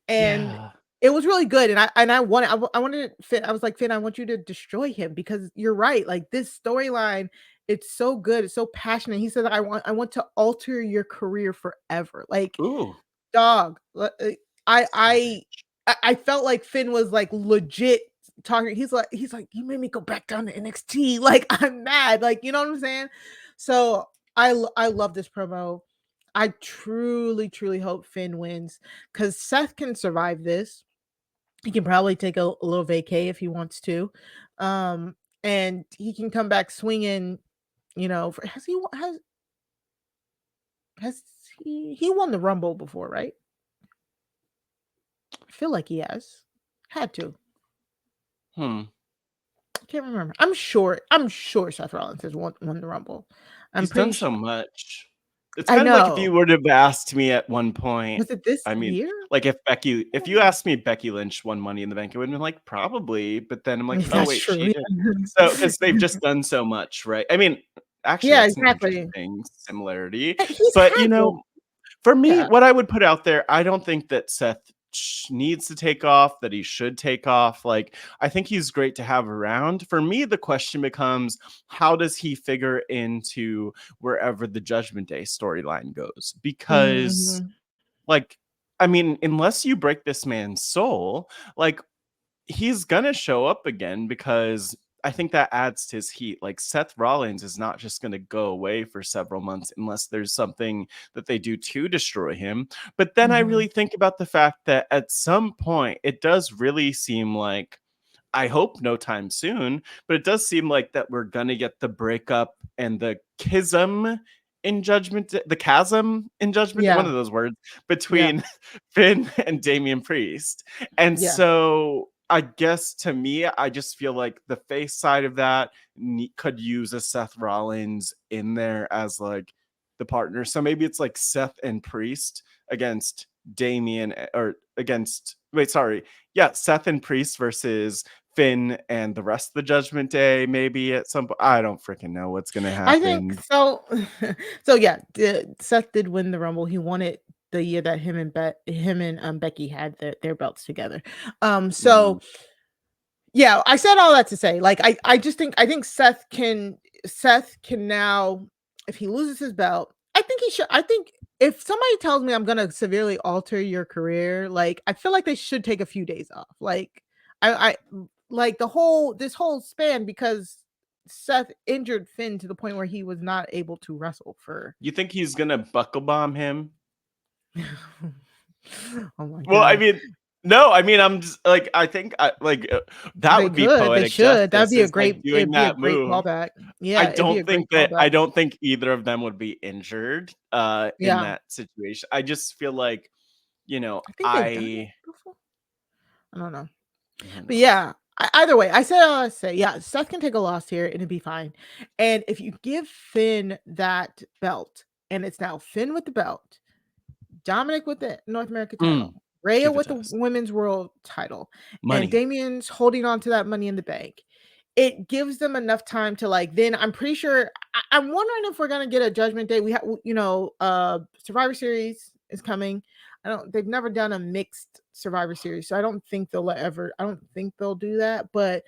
And Yeah. it was really good, and I wanted Finn. I was like, Finn, I want you to destroy him because you're right. Like this storyline, it's so good, it's so passionate. He said, I want to alter your career forever. Like, Ooh. dog, I I Savage. I felt like Finn was like legit talking. He's like, you made me go back down to NXT. Like I'm mad. Like you know what I'm saying? So I love this promo. I truly, truly hope Finn wins because Seth can survive this. He can probably take a little vacay if he wants to, and he can come back swinging. You know, has he won the Rumble before, right? I feel like he has had to. Hmm. I can't remember. I'm sure Seth Rollins has won the Rumble. I'm He's pretty done sure. so much. It's I kind of like if you know. would have asked me at one point, Was it this I mean, year? like I if don't you know. asked me Becky Lynch won Money in the Bank, I would have been like, probably. But then I'm like, oh, That's wait, she true. did. So, because they've just done so much, right? I mean, actually, Yeah, that's an exactly. interesting similarity. He's But, had to. for me, Yeah. what I would put out there, I don't think that Seth needs to take off, that he should take off. Like, I think he's great to have around. For me, the question becomes, how does he figure into wherever the Judgment Day storyline goes? Because, Mhm. like, I mean, unless you break this man's soul, like, he's gonna show up again because I think that adds to his heat. Like Seth Rollins is not just gonna go away for several months unless there's something that they do to destroy him. But then I Mhm. really think about the fact that at some point it does really seem like, I hope no time soon, but it does seem like that we're gonna get the breakup and the chasm in Judgment, the chasm in Judgment, one Yeah. of those words Yeah. between Finn and Damian Priest. And Yeah. so I guess to me, I just feel like the face side of that could use a Seth Rollins in there as like the partner. So maybe it's like Seth and Priest against Damian, or against, wait, sorry. Yeah, Seth and Priest versus Finn and the rest of the Judgment Day, maybe at some point. I don't freaking know what's gonna I think happen. so. So yeah, Seth did win the Rumble. He won it the year that him and Becky had their belts together. Mm, So yeah, I said all that to say, like, I think Seth can now, if he loses his belt, I think he should. I think if somebody tells me I'm gonna severely alter your career, like, I feel like they should take a few days off. Like, I like this whole span because Seth injured Finn to the point where he was not able to wrestle for. you think he's gonna buckle bomb him? Oh my Well, I god. mean, No, I mean, I'm just like, I think that They would be could, they poetic should. That'd justice, be a is like great doing it'd be a that great move. callback. Yeah, it'd be a great I callback. don't think either of them would be injured in Yeah. that situation. I just feel like, I think they've done it before. I don't know. who But knows? yeah, either way, I say, yeah, Seth can take a loss here and it'd be fine. And if you give Finn that belt, and it's now Finn with the belt, Dominic with the North America title, Rhea Give it with to the us. women's world title, and Money. Damien's holding on to that money in the bank. It gives them enough time to like. Then I'm pretty sure. I'm wondering if we're gonna get a Judgment Day. We have, Survivor Series is coming. I don't. They've never done a mixed Survivor Series, so I don't think they'll ever. I don't think they'll do that. But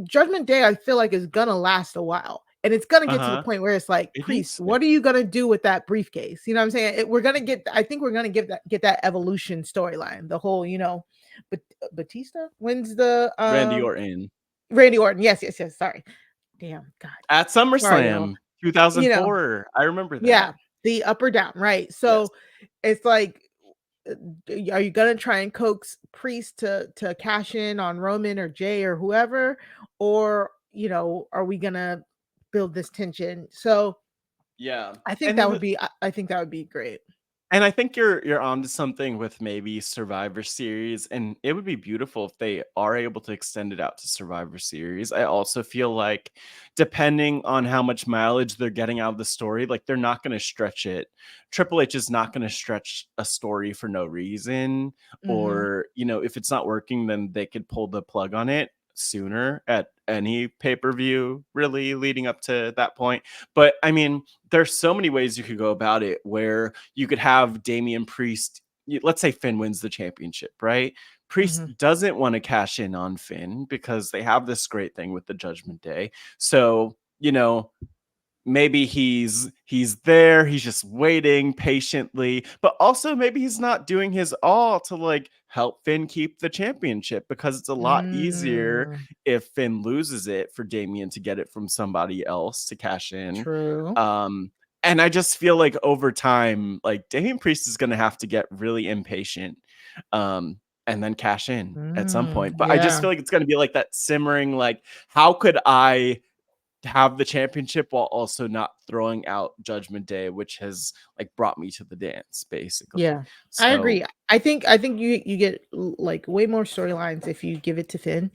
Judgment Day, I feel like, is gonna last a while. And it's gonna get to the point where it's like, It Priest, needs to. what are you gonna do with that briefcase? You know what I'm saying? We're gonna get. I think we're gonna get that evolution storyline. The whole, but Batista wins the Randy Orton. Randy Orton. Yes. Sorry. Damn. God. At Sorry, y'all. SummerSlam 2004. I remember that. Yeah. The up or down, right? So it's like, are you gonna try and coax Priest to cash in on Roman or Jay or whoever, or are we gonna build this tension? So Yeah. I think that would be great. And I think you're onto something with maybe Survivor Series, and it would be beautiful if they are able to extend it out to Survivor Series. I also feel like, depending on how much mileage they're getting out of the story, like, they're not going to stretch it. Triple H is not going to stretch a story for no reason, or if it's not working, then they could pull the plug on it sooner at any pay-per-view, really, leading up to that point. But I mean, there's so many ways you could go about it, where you could have Damian Priest, let's say Finn wins the championship, right? Priest doesn't want to cash in on Finn because they have this great thing with the Judgment Day. So, maybe he's there, he's just waiting patiently, but also maybe he's not doing his all to like help Finn keep the championship, because it's a lot easier if Finn loses it for Damian to get it from somebody else to cash in. True. And I just feel like over time, like, Damian Priest is going to have to get really impatient and then cash in at some point. But I just feel like it's going to be like that simmering, like, how could I have the championship while also not throwing out Judgment Day, which has like brought me to the dance, basically. Yeah, I agree. I think you get like way more storylines if you give it to Finn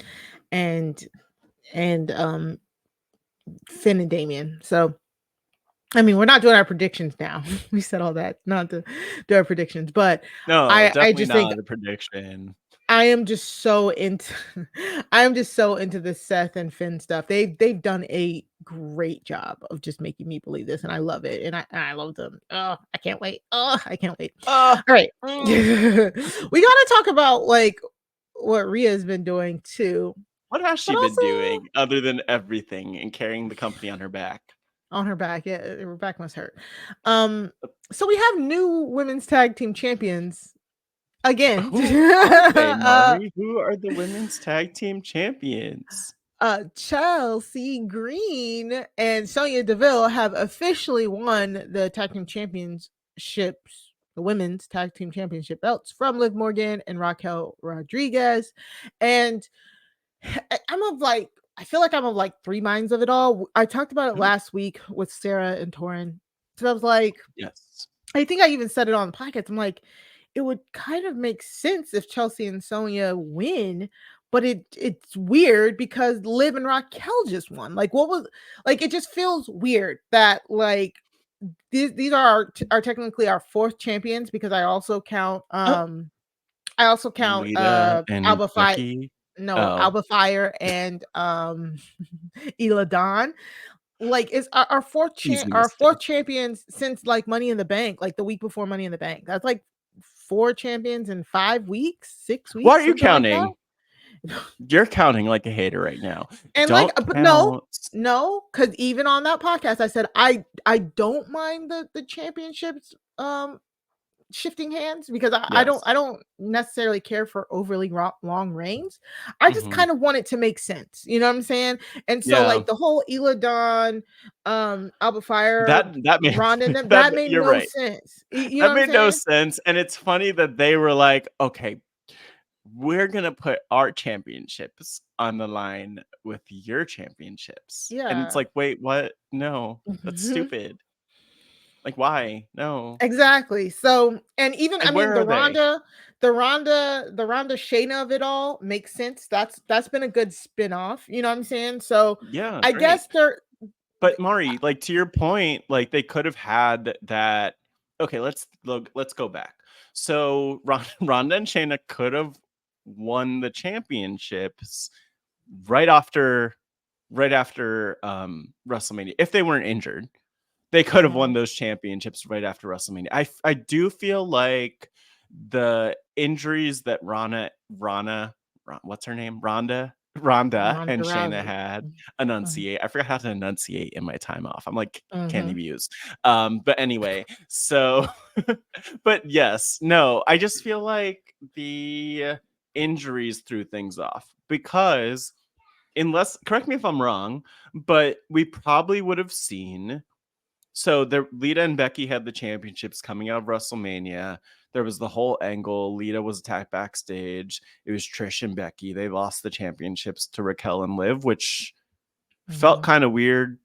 and Finn and Damian. So I mean, we're not doing our predictions now. We said all that not to do our predictions, but no, I just think a prediction. I am just so into the Seth and Finn stuff. They've done a great job of just making me believe this, and I love it. And I love them. Oh, I can't wait. Oh, I can't wait. All right. We gotta talk about like what Rhea's been doing too. What has she been doing other than everything and carrying the company on her back? On her back, yeah, her back must hurt. So we have new women's tag team champions. Again, who are they, Mari? Who are the women's tag team champions? Chelsea Green and Sonya Deville have officially won the tag team championships, the women's tag team championship belts from Liv Morgan and Raquel Rodriguez. And I feel like I'm of like three minds of it all. I talked about it last week with Sarah and Torin. So I was like, yes, I think I even said it on the podcast. I'm like, it would kind of make sense if Chelsea and Sonya win, but it's weird because Liv and Raquel just won. Like, what was like? It just feels weird that like these are technically our fourth champions, because I also count Lita and Alba Fire. Becky. Alba Fire and Ela Dawn. Like, is our fourth champions since like Money in the Bank, like the week before Money in the Bank. That's like 4 champions in 5 weeks, 6 weeks. Why are you counting? You're counting like a hater right now. And don't but no, because even on that podcast, I said I don't mind the championships shifting hands, because I don't necessarily care for overly long reigns. I just kind of want it to make sense, you know what I'm saying? And so like the whole Ela Dawn, Alba Fire, that made Ronda, that made no sense. That made no sense. And it's funny that they were like, okay, we're gonna put our championships on the line with your championships. And it's Yeah. like, wait, what? No, that's stupid. Like, why? No. Exactly. So, and even I And mean where are they? the Ronda Shayna of it all makes sense. That's been a good spin-off. You know what I'm saying? So Yeah, I great. guess they're But Mari, like to your point, like they could have had that. Okay, let's look. Let's go back. So Ronda and Shayna could have won the championships right after, WrestleMania if they weren't injured. They could have won those championships right after WrestleMania. I do feel like the injuries that what's her name? Rhonda Ronda and Shayna Rousey. had Mhm. enunciate. I forgot how to enunciate in my time off. I'm like candy Mhm. views. But anyway, so but yes, no, I just feel like the injuries threw things off because unless correct me if I'm wrong, but we probably would have seen so Lita and Becky had the championships coming out of WrestleMania. There was the whole angle. Lita was attacked backstage. It was Trish and Becky. They lost the championships to Raquel and Liv, which felt Mhm. kind of weird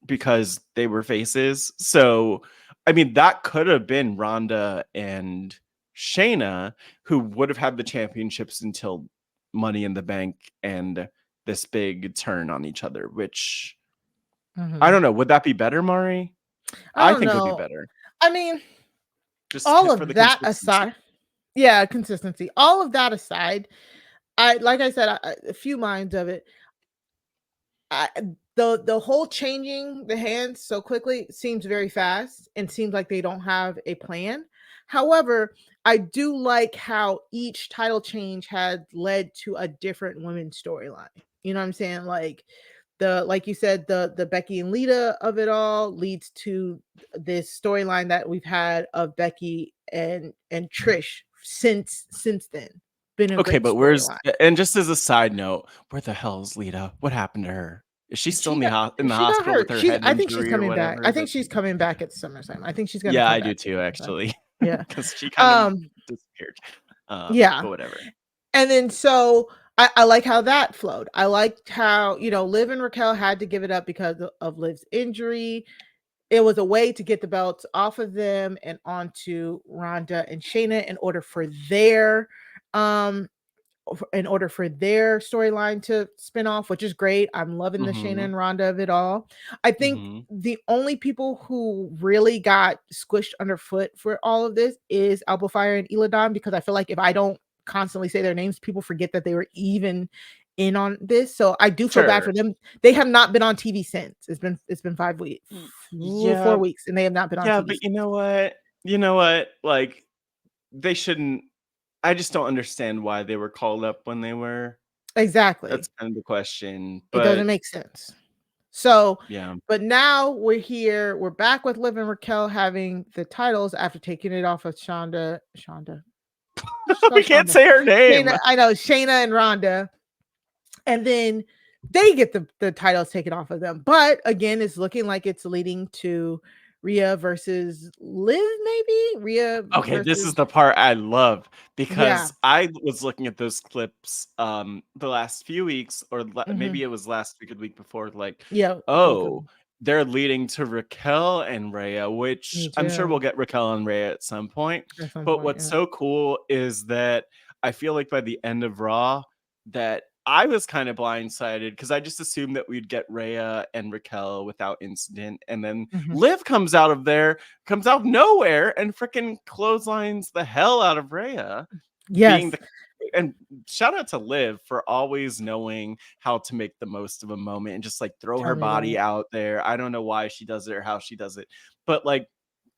because they were faces. So, I mean, that could have been Ronda and Shayna, who would have had the championships until Money in the Bank and this big turn on each other, which I Mhm. don't know. Would that be better, Mari? I I don't think it would be know. better. I mean, Just all for of the that consistency. aside, yeah, consistency. All of that aside, like I said, a few minds of it. I the whole changing the hands so quickly seems very fast and seems like they don't have a plan. However, I do like how each title change had led to a different women's storyline. You know what I'm saying? Like you said, the Becky and Lita of it all leads to this storyline that we've had of Becky and Trish since then. Been a Okay, great but where's storyline. and just as a side note, where the hell is Lita? What happened to her? Is she still in the She got hospital with hurt. her She's head I think she's injury or coming back. whatever? I think she's coming back at SummerSlam. I think she's gonna Yeah, come I do back at too, SummerSlam. actually, Yeah. because she kind of Um, disappeared. yeah. But whatever. And then so I like how that flowed. I liked how, Liv and Raquel had to give it up because of Liv's injury. It was a way to get the belts off of them and onto Ronda and Shayna um in order for their storyline to spin off, which is great. I'm loving the Shayna Mhm. and Ronda of it all. I think Mhm. the only people who really got squished underfoot for all of this is Alba Fire and Eladon, because I feel like if I don't constantly say their names, people forget that they were even in on this. So I do feel bad Sure. for them. They have not been on TV since. It's been 5 weeks, Yeah, 4 weeks, and they have not been on yeah, TV but you since. know what? You know what? Like, they shouldn't I just don't understand why they were called up when they were. That's Exactly. kind of the question, It doesn't but make sense. So, yeah. but now we're here. We're back with Liv and Raquel having the titles after taking it off of Shonda. Just call We her can't Shonda. say her name. Shayna, I know Shayna and Ronda. And then they get the titles taken off of them. But again, it's looking like it's leading to Rhea versus Liv, maybe? Rhea Okay, this versus is the part I love yeah. because I was looking at those clips the last few weeks or maybe Mhm. it was last week or the week before like Yeah, both of oh, them. they're leading to Raquel and Rhea, which Me I'm sure too. we'll get Raquel and Rhea at some point. At some But point, what's yeah. so cool is that I feel like by the end of Raw that I was kind of blindsided because I just assumed that we'd get Rhea and Raquel without incident. And then Mhm. Liv comes out of nowhere and freaking clotheslines the hell out of Rhea, being Yes. the and shout out to Liv for always knowing how to make the most of a moment and just like throw Tell her me about body it. out there. I don't know why she does it or how she does it, but like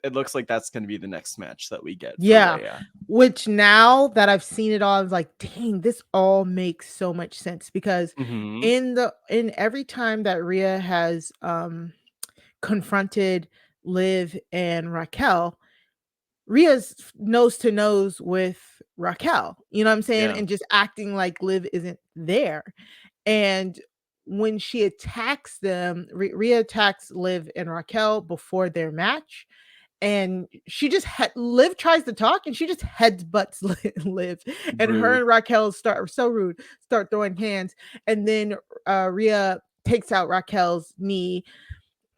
it looks like that's going to be the next match that we get for Yeah, Rhea. which now that I've seen it all, I was like, "Dang, this all makes so much sense," because Hmm. in every time that Rhea has, confronted Liv and Raquel, Rhea's nose to nose with Raquel, you know what I'm saying? Yeah. And just acting like Liv isn't there, and when she attacks them, Rhea attacks Liv and Raquel before their match, and she just Liv tries to talk and she just headbutts Liv, and her and Raquel start throwing hands, and then Rhea takes out Raquel's knee.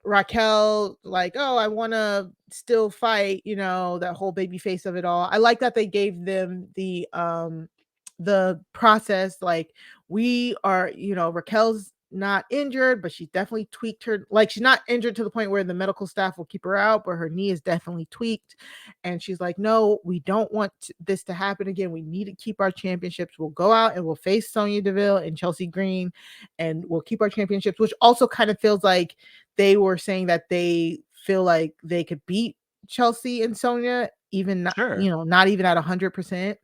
Raquel like, oh, I want to still fight, that whole baby face of it all. I like that they gave them the process, like, we are, Raquel's not injured, but she definitely tweaked her, like, she's not injured to the point where the medical staff will keep her out, but her knee is definitely tweaked, and she's like, no, we don't want this to happen again. We need to keep our championships. We'll go out and we'll face Sonya Deville and Chelsea Green, and we'll keep our championships, which also kind of feels like they were saying that they feel like they could beat Chelsea and Sonya, even not, not even at 100%.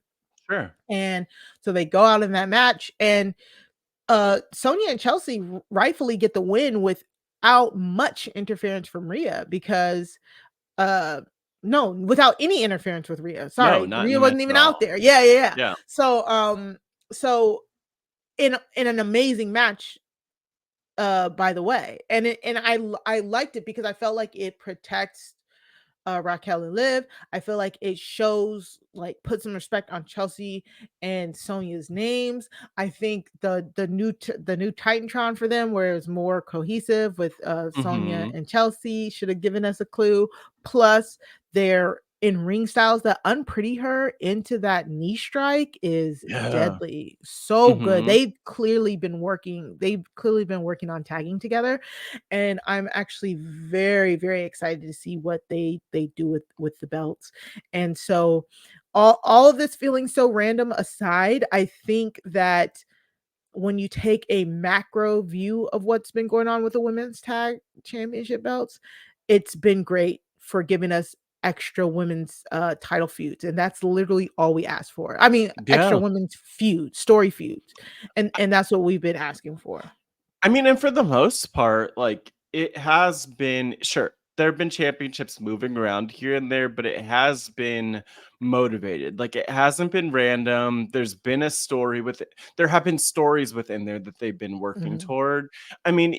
Sure. And so they go out in that match, and Sonya and Chelsea rightfully get the win without much interference from Rhea, because no, without any interference with Rhea. Sorry, Rhea wasn't even out there. Yeah. So in an amazing match, by the way, and I liked it because I felt like it protects Raquel and Liv. I feel like it shows, like, put some respect on Chelsea and Sonya's names. I think the new Titantron for them, where it's more cohesive with Sonya and Chelsea, should have given us a clue. Plus, their in-ring styles that unpretty her into that knee strike is deadly. So good. They've clearly been working on tagging together, and I'm actually very, very excited to see what they do with the belts. And so all of this feeling so random aside, I think that when you take a macro view of what's been going on with the women's tag championship belts, it's been great for giving us extra women's title feuds, and that's literally all we asked for. I mean, extra women's story feuds, and that's what we've been asking for. I mean, and for the most part, like, it has been, sure, there have been championships moving around here and there, but it has been motivated. Like, it hasn't been random. There's been a story with it. There have been stories within there that they've been working toward. I mean,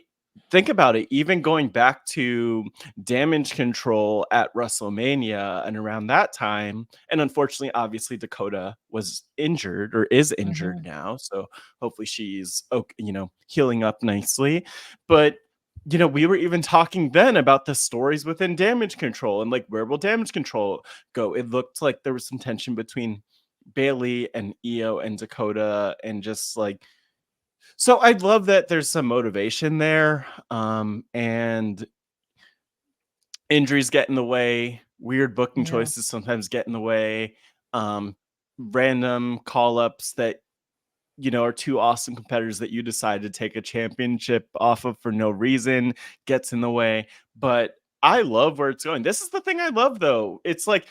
think about it, even going back to Damage Control at WrestleMania and around that time, and unfortunately, obviously, Dakota was injured, or is injured now, so hopefully she's, healing up nicely. But we were even talking then about the stories within Damage Control, and like, where will Damage Control go? It looked like there was some tension between Bayley and Iyo and Dakota, and just like, so I love that there's some motivation there, and injuries get in the way, weird booking choices sometimes get in the way, random call-ups that, are two awesome competitors that you decide to take a championship off of for no reason gets in the way. But I love where it's going. This is the thing I love, though. It's like,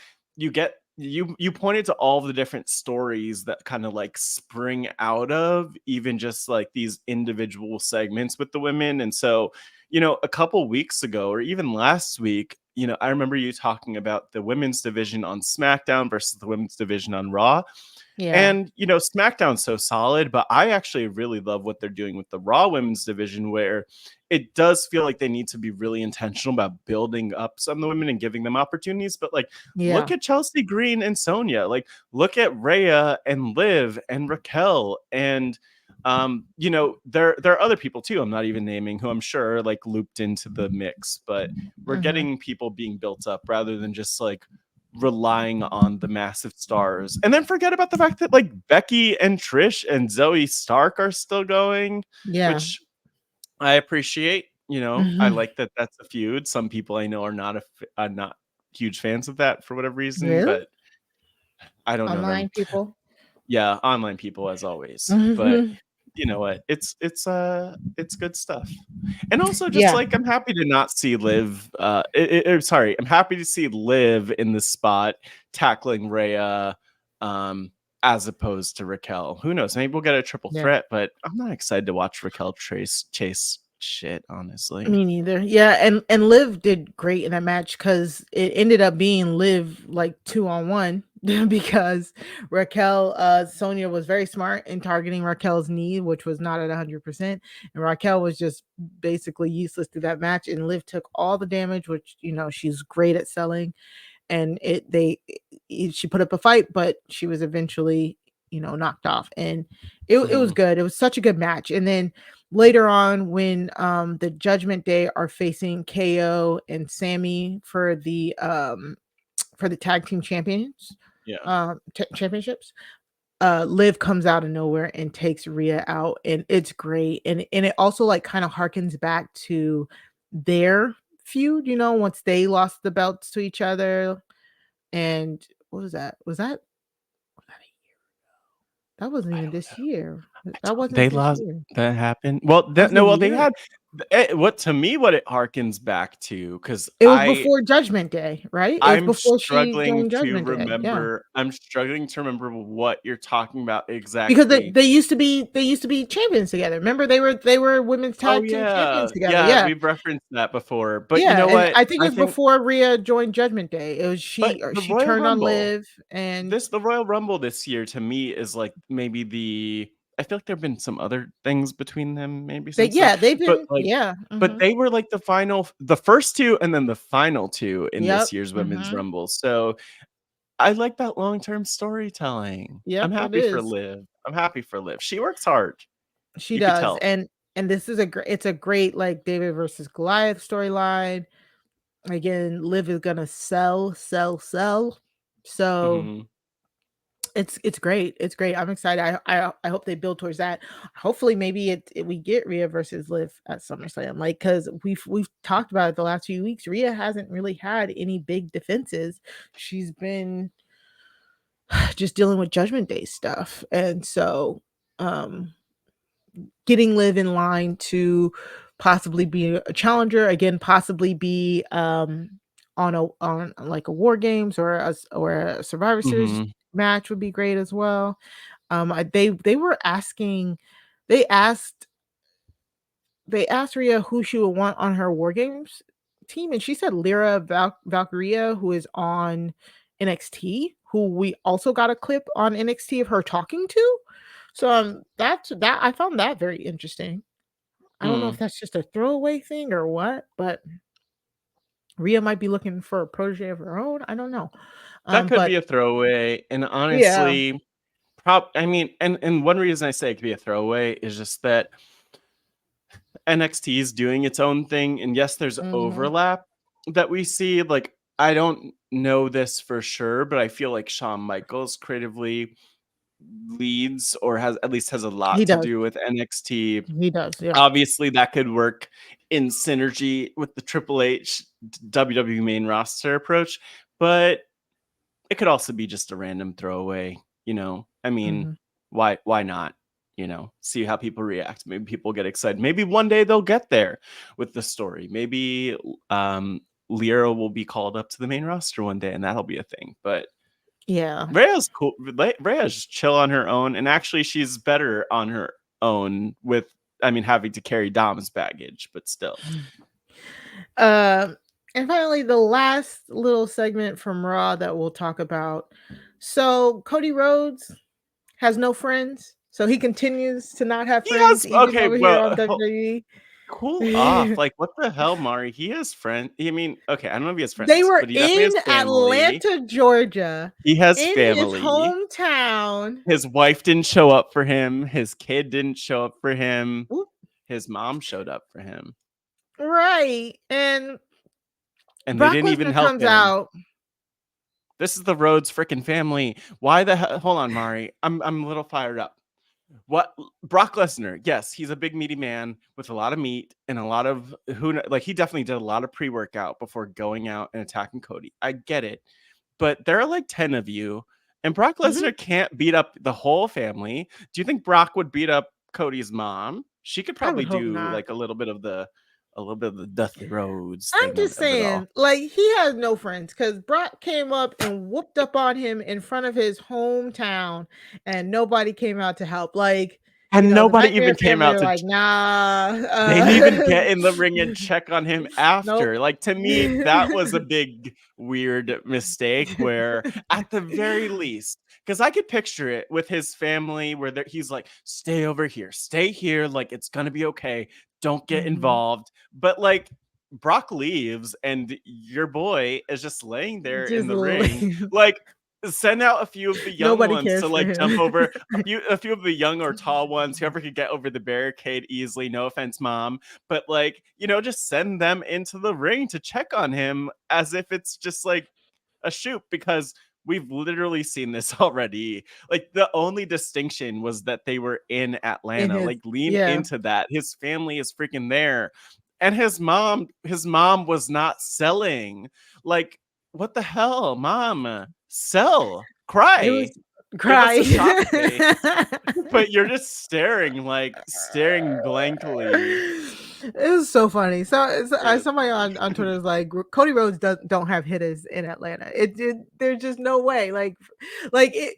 you pointed to all the different stories that kind of like spring out of even just like these individual segments with the women. And so, a couple weeks ago, or even last week, I remember you talking about the women's division on SmackDown versus the women's division on Raw. And, SmackDown's so solid, but I actually really love what they're doing with the Raw women's division, where it does feel like they need to be really intentional about building up some of the women and giving them opportunities. But like, look at Chelsea Green and Sonya, like, look at Rhea and Liv and Raquel. And, there are other people too, I'm not even naming, who I'm sure like looped into the mix, but we're getting people being built up rather than just like relying on the massive stars. And then forget about the fact that like Becky and Trish and Zoe Stark are still going, which I appreciate. I like that that's a feud. Some people I know are not huge fans of that for whatever reason, but I don't know them. Online people. Yeah, online people as always. But you know what? It's good stuff. And also just like, I'm happy to not see Liv. I'm happy to see Liv in the spot tackling Rhea, as opposed to Raquel. Who knows? Maybe we'll get a triple threat, but I'm not excited to watch Raquel chase shit, honestly. Me neither. Yeah, and Liv did great in that match because it ended up being Liv like 2-on-1 because Sonya was very smart in targeting Raquel's knee, which was not at 100%, and Raquel was just basically useless through that match, and Liv took all the damage, which she's great at selling, and she put up a fight, but she was eventually knocked off, and it was good. It was such a good match. And then later on, when the Judgment Day are facing KO and Sammy for the tag team championships, Liv comes out of nowhere and takes Rhea out, and it's great. And it also like kind of harkens back to their feud, once they lost the belts to each other. And what was that? Was that a year ago? That wasn't even this year. That wasn't They this lost. year. That happened. Well, Wasn't a they year. had what it harkens back to, because It was before Judgment Day, right? It was I'm before she struggling joined to Judgment Day. Yeah. remember. I'm struggling to remember what you're talking about Because exactly. they used to be champions together. Remember, they were women's Oh tag team champions yeah, together. Yeah. we've referenced that before. But you Yeah, know and what? I think it was before Rhea joined Judgment Day. It was But the she Royal turned on Rumble, Liv, and the Royal Rumble this year to me is like maybe I feel like there have been some other things between them maybe since then. they've But been like, but mhm. they were like the first two, and then the final two in Yep. this year's Women's Mhm. Rumble. So I like that long-term storytelling. I'm Yep, it happy for is. Liv. I'm happy for Liv. She works hard. She You could does. tell. And this is it's a great like David versus Goliath storyline. Again, Liv is gonna sell. So Mhm. it's great. It's great. I'm excited. I hope they build towards that. Hopefully, maybe we get Rhea versus Liv at SummerSlam. Like, because we've talked about it the last few weeks. Rhea hasn't really had any big defenses. She's been just dealing with Judgment Day stuff, and so getting Liv in line to possibly be a challenger again, possibly be on like a War Games or a Survivor Series Mhm. match would be great as well. They were asking, they asked Rhea who she would want on her War Games team, and she said Lyra Valkyria, who is on NXT, who we also got a clip on NXT of her talking to. So that I found that very interesting. I don't know if Mm. that's just a throwaway thing or what, but Rhea might be looking for a protege of her own. I don't know. That could But be a throwaway, and yeah. honestly, I mean, and one reason I say it could be a throwaway is just that NXT is doing its own thing, and yes, there's Mhm. overlap that we see. Like, I don't know this for sure, but I feel like Shawn Michaels creatively leads, or has a He lot to does. do with NXT. He does. Yeah. Obviously, that could work in synergy with the Triple H WWE main roster approach, but it could also be just a random throwaway. I mean, Mhm. why not? See how people react. Maybe people get excited. Maybe one day they'll get there with the story. Maybe Lyra will be called up to the main roster one day, and that'll be a thing. But Yeah. Rhea's cool. Rhea's just chill on her own, and actually, she's better on her own with, having to carry Dom's baggage, but still. And finally, the last little segment from Raw that we'll talk about. So Cody Rhodes has no friends, so he continues to not have He friends has even okay. over here Well, on WWE. cool off. Like, what the hell, Mari? He has friends. Okay, I don't know if he has They friends, were but he definitely in has family. Atlanta, Georgia, He has in his family. hometown. His wife didn't show up for him. His kid didn't show up for him. Oop. His mom showed up for him. Right. And And they Brock didn't even Lesnar help comes him. out. This is the Rhodes freaking family. Why the hell? Hold on, Mari. I'm a little fired up. What Brock Lesnar? Yes, he's a big meaty man with a lot of meat and a lot of he definitely did a lot of pre-workout before going out and attacking Cody. I get it, but there are like 10 of you, and Brock Lesnar can't beat up the whole family. Do you think Brock would beat up Cody's mom? She could I would probably hope do not. like a little bit of the Dusty Rhodes I'm thing just of it all. saying, like, he has no friends because Brock came up and whooped up on him in front of his hometown and nobody came out to help. Like, And the nobody Nightmare even came family out are to like, nah. they didn't even get in the ring and check on him Nope. after. Like, to me, that was a big, weird mistake where, at the very least, because I could picture it with his family where he's like, stay over here, stay here. Like, it's going to be okay. Don't get Mhm. involved. But, like, Brock leaves and your boy is just laying there in Just the ring. literally. Like, send out a few of the young Nobody ones cares to for like jump him. over a few of the young or tall ones, whoever could get over the barricade easily. No offense, mom, but like, just send them into the ring to check on him as if it's just like a shoot, because we've literally seen this already. Like, the only distinction was that they were in In Atlanta. his, Like, lean yeah. into that. His family is freaking there. And his mom was not selling. Like, what the hell, mom? Sell, It cry, was give us cry. a shock face. But you're just staring blankly. It was so funny. It Somebody on Twitter was like, Cody Rhodes don't have hitters in Atlanta. There's just no way. Like it,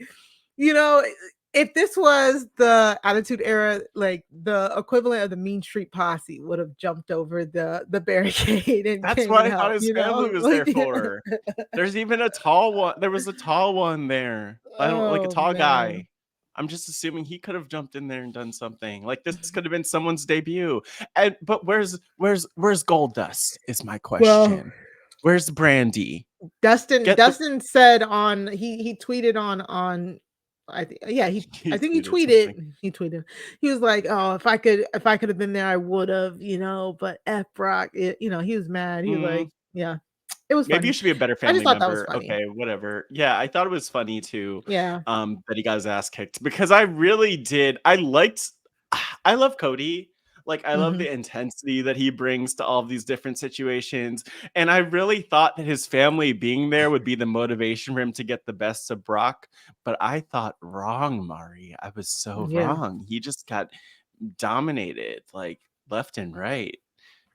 you know, if this was the Attitude Era, like the equivalent of the Mean Street Posse would have jumped over the barricade and That's came what and I thought helped, his family was there Like, for. There's even a tall one. There was a tall one there. I don't like a oh tall man. guy. I'm just assuming he could have jumped in there and done something. Like, this could have been someone's debut. But where's Goldust is my Well, question. Where's Brandy? Dustin said on he tweeted on I think He I think he tweeted tweeted he was like, oh, if I could have been there I would have, but F Brock, he was mad. He was something. like, yeah, it was Maybe you funny. should be a better I just family thought that was member. funny. Okay, whatever. Yeah, I thought it was funny too. Yeah. That he got his ass kicked, because I really did. I love Cody. Like, I love Mhm. the intensity that he brings to all of these different situations. And I really thought that his family being there would be the motivation for him to get the best of Brock. But I thought wrong, Mari. I was so Yeah. wrong. He just got dominated, like, left and right.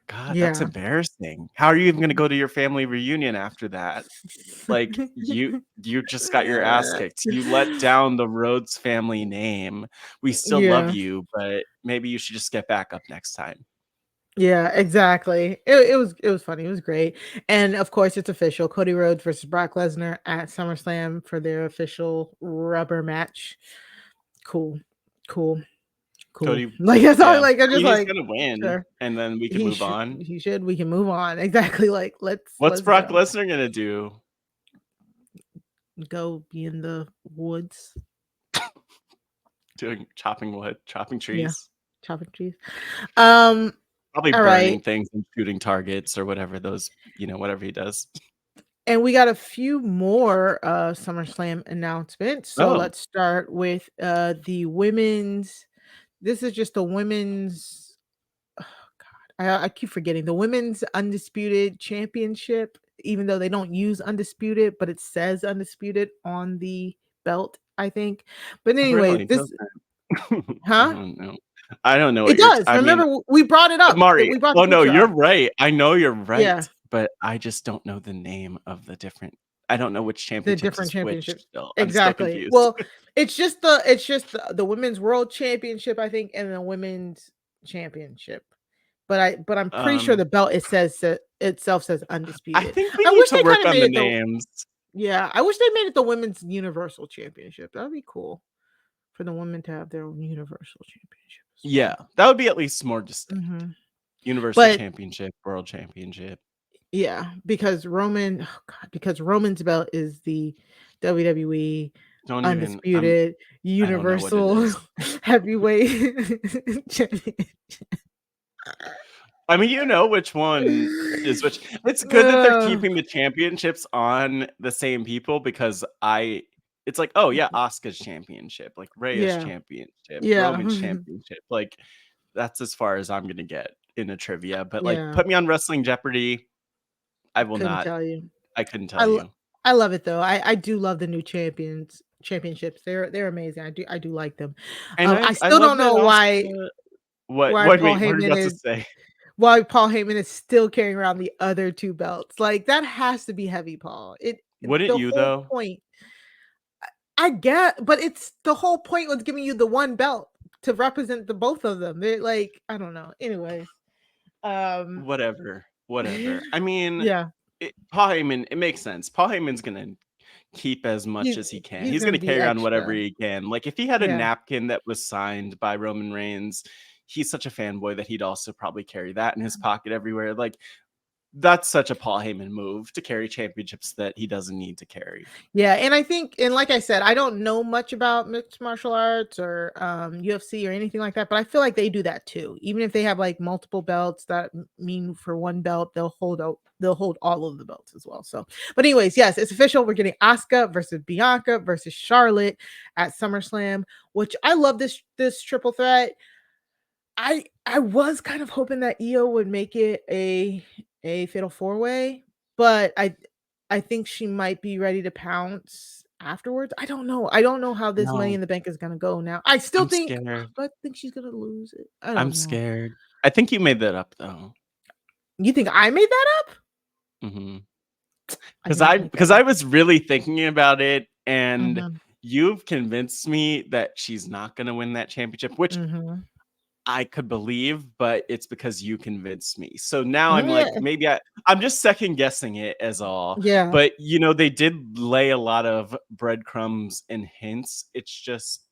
God, that's Yeah. embarrassing. How are you even gonna go to your family reunion after that? Like, you just got your ass kicked. You let down the Rhodes family name. We still love Yeah. you, but maybe you should just get back up next time. Yeah, exactly. It was funny. It was great. And of course it's official. Cody Rhodes versus Brock Lesnar at SummerSlam for their official rubber match. Cool. Cool. Cody, Like, that's all. yeah. Like, I'm I just mean, he's like, gonna win, sure. and then we can move on. He should. We can move on. Exactly. Like, What's let's Brock go. Lesnar gonna do? Go be in the woods. Chopping wood, chopping Yeah. trees. Chopping trees. Probably All burning right. things and shooting targets or whatever whatever he does. And we got a few more SummerSlam announcements. So Oh. let's start with the women's. This is just the women's. Oh God, I keep forgetting the women's undisputed championship. Even though they don't use undisputed, but it says undisputed on the belt, I think. But anyway, Really? this, I huh? don't know. I don't know It what you're does. I mean, Remember, we brought it up. Mari, We brought the oh, no, picture you're up. right. I know you're Yeah, right, but I just don't know the name of the different I don't know which the championships different is which championships. still. I'm still Exactly. confused. Well, it's just the women's world championship, I think, and the women's championship. But I'm pretty sure Um, the belt itself says I undisputed. think we I need wish to they kind work of on made the it the names. Yeah, I wish they made it the women's universal championship. That'd be cool for the women to have their own universal championship as well. Yeah, that would be at least more distinct. Mhm. Universal But Championship, World Championship. yeah, because Roman's belt is the WWE Don't even undisputed I don't know what it universal is. heavyweight champion. I mean, you know which one is which. It's good that they're Uh, keeping the championships on the same people, because it's like, oh yeah, Asuka's championship, like Rhea's yeah, championship, yeah, Roman's championship. Like, that's as far as I'm gonna get in a trivia. But like, yeah. put me on Wrestling Jeopardy. I will Couldn't not. tell you. I couldn't I tell lo- you. I love it though. I do love the new championships. They're amazing. I do like them. And I I still love don't that know why Asuka. What? why What? Paul Wait, what are you Heyman about to is say? why Paul Heyman is still carrying around the other two belts. Like, that has to be heavy, Paul. Wouldn't The you whole though? point. I get, but it's the whole point was giving you the one belt to represent the both of them. They're like, I don't know. Anyways, Whatever. I mean, yeah, Paul Heyman, it makes sense. Paul Heyman's gonna keep as much as he can. he's He's gonna gonna be carry on whatever extra. he can. Like if he had a Yeah. napkin that was signed by Roman Reigns, he's such a fanboy that he'd also probably carry that in his pocket everywhere. Like that's such a Paul Heyman move to carry championships that he doesn't need to carry. Yeah, and I think, and like I said, I don't know much about mixed martial arts or UFC or anything like that, but I feel like they do that too. Even if they have like multiple belts that mean for one belt, they'll hold all of the belts as well. So, but anyways, yes, it's official. We're getting Asuka versus Bianca versus Charlotte at SummerSlam, which I love this triple threat. I was kind of hoping that Iyo would make it a fatal four-way, but I think she might be ready to pounce afterwards. I don't know. I don't know how this Money No, in the Bank is gonna go now. I still I'm think scared. I think she's gonna lose it. I I'm don't know. scared. I think you made that up though. You think I made that up? Mm-hmm. I did not make that I up. was really thinking about it, and Mhm, you've convinced me that she's not going to win that championship, which mhm. I could believe, but it's because you convinced me. So now I'm like, Yeah, maybe I'm just second guessing it as all. yeah. But they did lay a lot of breadcrumbs and hints. It's just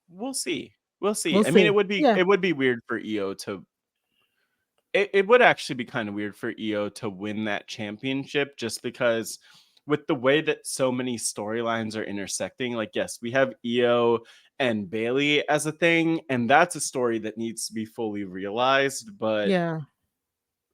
we'll see. We'll see. We'll I mean, see. Yeah. it would be weird for Iyo to it would actually be kind of weird for Iyo to win that championship just because with the way that so many storylines are intersecting, like, yes, we have Iyo and Bayley as a thing, and that's a story that needs to be fully realized, but Yeah.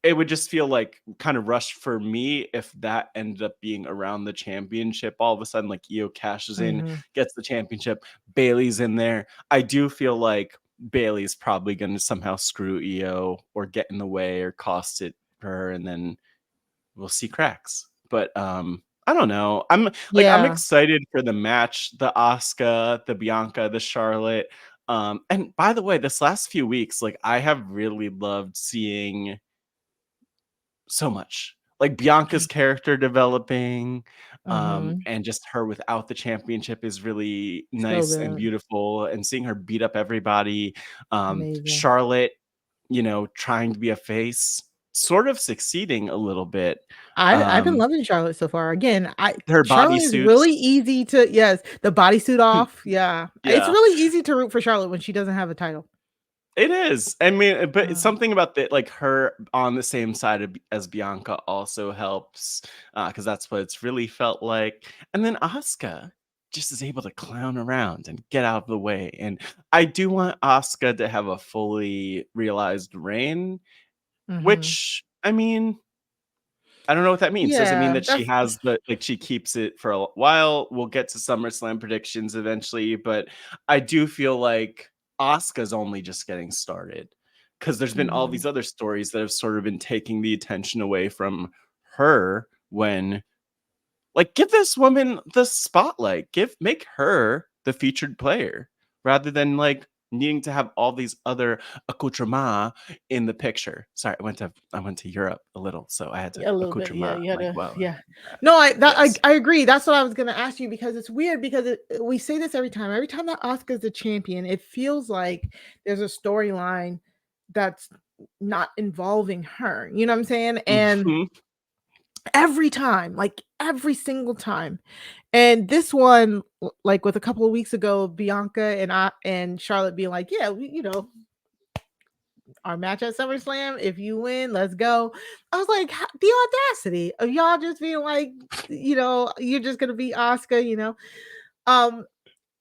it would just feel like kind of rushed for me if that ended up being around the championship. All of a sudden, like Iyo cashes in, Mhm. gets the championship, Bayley's in there. I do feel like Bayley's probably going to somehow screw Iyo or get in the way or cost it her, and then we'll see cracks. But I don't know. I'm Yeah. excited for the match, the Asuka, the Bianca, the Charlotte. And by the way, this last few weeks, like I have really loved seeing so much. Like Bianca's character developing, Mhm. and just her without the championship is really So nice and good. beautiful, and seeing her beat up everybody. Amazing. Charlotte, trying to be a face, sort of succeeding a little bit. I've been Um, loving Charlotte so far. Again, I her Charlotte is really bodysuits, easy to, yes, the bodysuit off. Yeah. It's yeah. really easy to root for Charlotte when she doesn't have a title. It is. I mean, but it's Um, something about that, like her on the same side as Bianca also helps, because that's what it's really felt like. And then Asuka just is able to clown around and get out of the way. And I do want Asuka to have a fully realized reign, mhm. which I mean, I don't know what that means. Does it mean Yeah, that she that's has she keeps it for a while? We'll get to SummerSlam predictions eventually, but I do feel like Asuka's only just getting started because there's been all mhm. these other stories that have sort of been taking the attention away from her when like give this woman the spotlight. Make her the featured player rather than like needing to have all these other accoutrements in the picture. Sorry, I went to Europe a little, so I had to A little bit, yeah, accoutrement. you I'm had like, to, wow. yeah. No, Yes. I agree. That's what I was gonna ask you because it's weird because we say this every time. Every time that Asuka's the champion, it feels like there's a storyline that's not involving her. You know what I'm saying? And Mhm. every time, like every single time. And this one, like with a couple of weeks ago, Bianca and Charlotte being like, yeah, our match at SummerSlam. If you win, let's go. I was like, the audacity of y'all just being like, you're just gonna be Asuka. Um,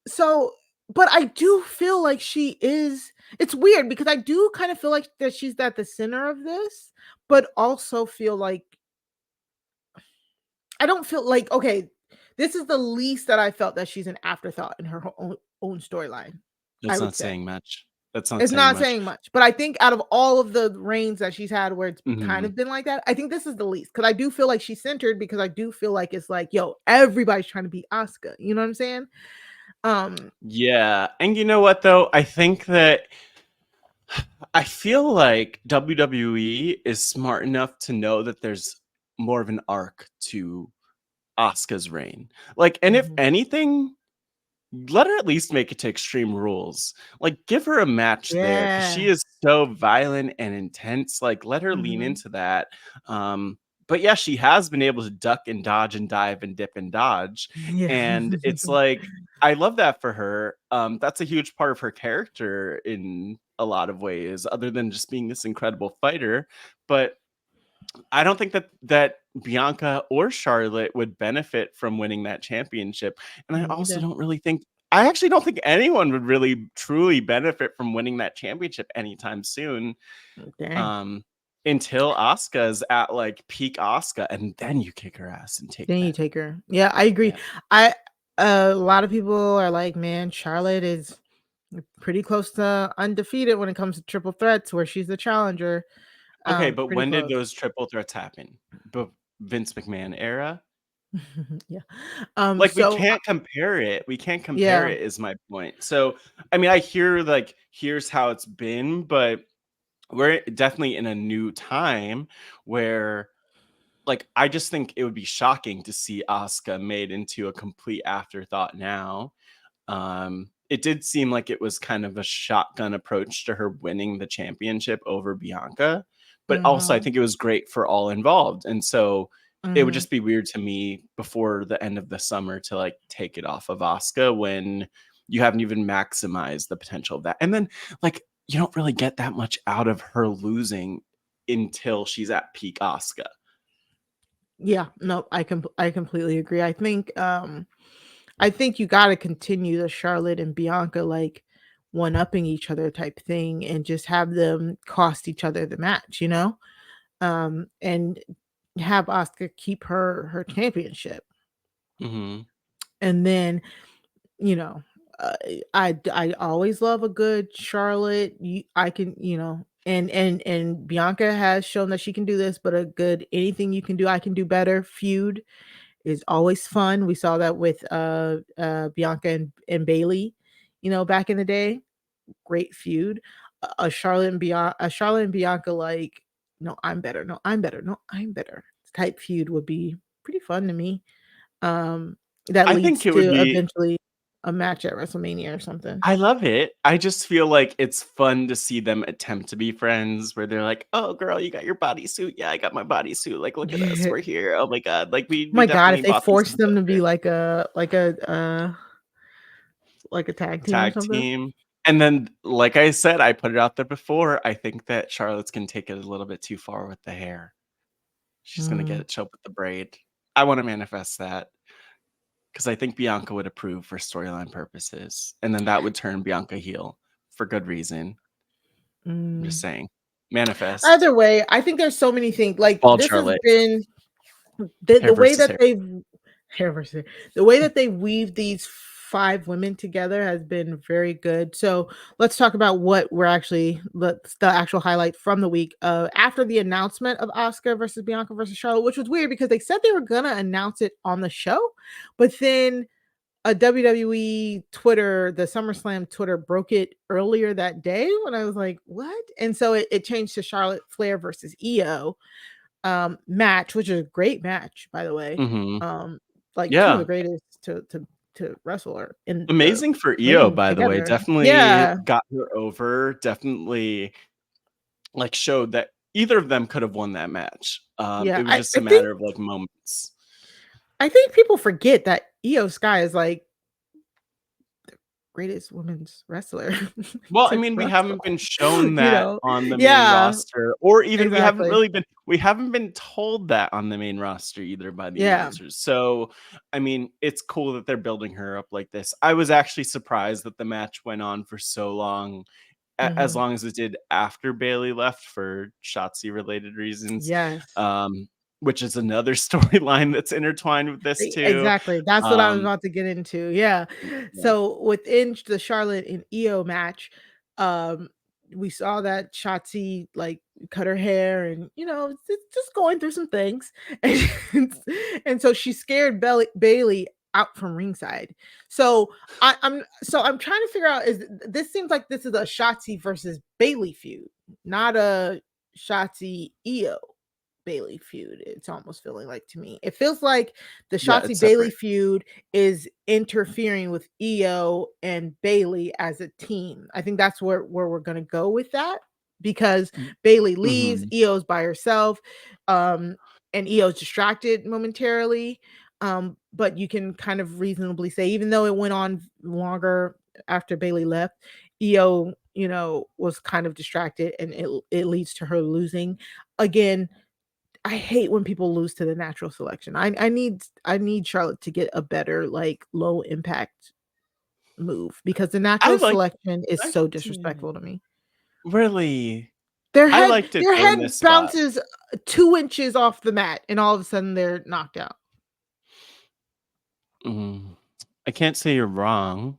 so, but I do feel like she is. It's weird because I do kind of feel like that she's at the center of this, but also feel like I don't feel like okay. This is the least that I felt that she's an afterthought in her own storyline. I That's would not say. saying much. That's not It's saying not much. saying much, but I think out of all of the reigns that she's had where it's kind Mhm. of been like that, I think this is the least because I do feel like she's centered because I do feel like it's like, yo, everybody's trying to be Asuka. You know what I'm saying? Um, Yeah, and you know what though? I feel like WWE is smart enough to know that there's more of an arc to Asuka's reign. Like, and if mhm, anything, let her at least make it to Extreme Rules. Like, give her a match there because she Yeah. is so violent and intense. Like, let her lean Mhm. into that. But yeah, she has been able to duck and dodge and dive and dip and dodge. Yeah. And it's like, I love that for her. That's a huge part of her character in a lot of ways, other than just being this incredible fighter. But I don't think that Bianca or Charlotte would benefit from winning that championship. And I Me also neither. don't really think I actually don't think anyone would really truly benefit from winning that championship anytime soon. Dang. Um until Asuka's at like peak Asuka, and then you kick her ass and take Then you that. take her. Yeah, I agree. Yeah. I a lot of people are like, man, Charlotte is pretty close to undefeated when it comes to triple threats, where she's the challenger. Okay, but Pretty when did close. those triple threats happen? Vince McMahon era? Yeah. Like, we So can't compare it. We can't compare yeah. it is my point. So, I mean, I hear like, here's how it's been, but we're definitely in a new time where like I just think it would be shocking to see Asuka made into a complete afterthought now. It did seem like it was kind of a shotgun approach to her winning the championship over Bianca, but also I Mhm. think it was great for all involved. And so it would Mhm. just be weird to me before the end of the summer to like take it off of Asuka when you haven't even maximized the potential of that. And then like you don't really get that much out of her losing until she's at peak Asuka. Yeah, no, I completely agree. I think you got to continue the Charlotte and Bianca like one upping each other type thing and just have them cost each other the match, you know? And have Asuka keep her championship. Hmm. And then, you know, I always love a good Charlotte. I can, and Bianca has shown that she can do this, but a good anything you can do, I can do better feud is always fun. We saw that with Bianca and Bayley, back in the day. Great feud. A Charlotte and Bianca like, no, I'm better. No, I'm better. No, I'm better. Type feud would be pretty fun to me. Um, that I think leads it would to be eventually a match at WrestleMania or something. I love it. I just feel like it's fun to see them attempt to be friends where they're like, "Oh, girl, you got your bodysuit. Yeah, I got my bodysuit. Like, look at us. Yeah. We're here. Oh my god. Like we My God, definitely if they bought these forced things them to be together." like a tag team or Tag something. team. And then like I said, I put it out there before, I think that Charlotte's gonna take it a little bit too far with the hair. She's gonna get Mm, it chopped with the braid. I want to manifest that because I think Bianca would approve for storyline purposes. And then that would turn Bianca heel for good reason. I'm just mm. saying. Manifest. Either way, I think there's so many things. Like Bald this has Charlotte. been Hair the way versus that hair. they've hair versus the way that they weave these five women together has been very good. So let's talk about what we're actually the actual highlight from the week. After the announcement of Oscar versus Bianca versus Charlotte, which was weird because they said they were gonna announce it on the show, but then a WWE Twitter, the SummerSlam Twitter broke it earlier that day when I was like, what? And so it changed to Charlotte Flair versus Iyo match, which is a great match, by the way. Mhm. Um, like two of the Yeah. greatest to wrestle or in the Amazing for Iyo, ring by the way. together. Definitely Yeah, got her over. Definitely like showed that either of them could have won that match. yeah. It was just I a think matter of like moments. people forget that Iyo Sky is like greatest women's wrestler Well, I to mean, we haven't wrestle. been shown You that know? on the main Yeah, roster, or even exactly. we haven't been told that on the main roster either by the Yeah. announcers. So, I mean, it's cool that they're building her up like this. I was actually surprised that the match went on for so long, as Mhm. long as it did after Bayley left for Shotzi related reasons. Yes. Which is another storyline that's intertwined with this too. Exactly. That's what I was Um, about to get into. Yeah. yeah. So within the Charlotte and Io match, um, we saw that Shotzi like cut her hair and it's just going through some things. And so she scared Bailey out from ringside. So I'm trying to figure out, is this seems like this is a Shotzi versus Bailey feud, not a Shotzi Io Bayley feud. It's almost feeling like to me. It feels like the Yeah, Shotzi it's Bayley separate. feud is interfering with Iyo and Bayley as a team. I think that's where we're gonna go with that because Bayley leaves, Io's by herself, and Io's distracted momentarily. But you can kind of reasonably say, even though it went on longer after Bayley left, Iyo, was kind of distracted, and it leads to her losing. Again, I hate when people lose to the natural selection. I need Charlotte to get a better, like, low impact move because the I natural like selection is liked so it. disrespectful to me. Really? Their I head liked it their though in head this spot. bounces 2 inches off the mat, and all of a sudden they're knocked out. I can't say you're wrong,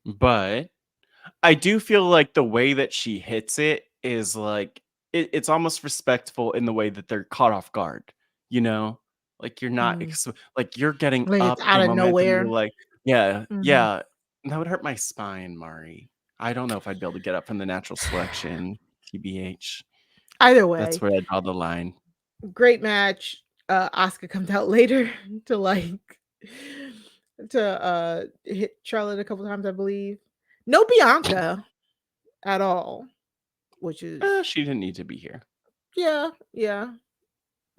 but I do feel like the way that she hits it is like it's almost respectful in the way that they're caught off guard, you know? Like you're not Mm. like you're getting Like, it's up out the of momentum, you're nowhere. like, yeah, Mhm. yeah. That would hurt my spine, Mari. I don't know if I'd be able to get up from the natural selection, TBH. Either That's way, where I draw the line. great match. Asuka comes out later to, like, to hit Charlotte a couple times, I believe. No Bianca at all, which is She didn't need to be here. yeah,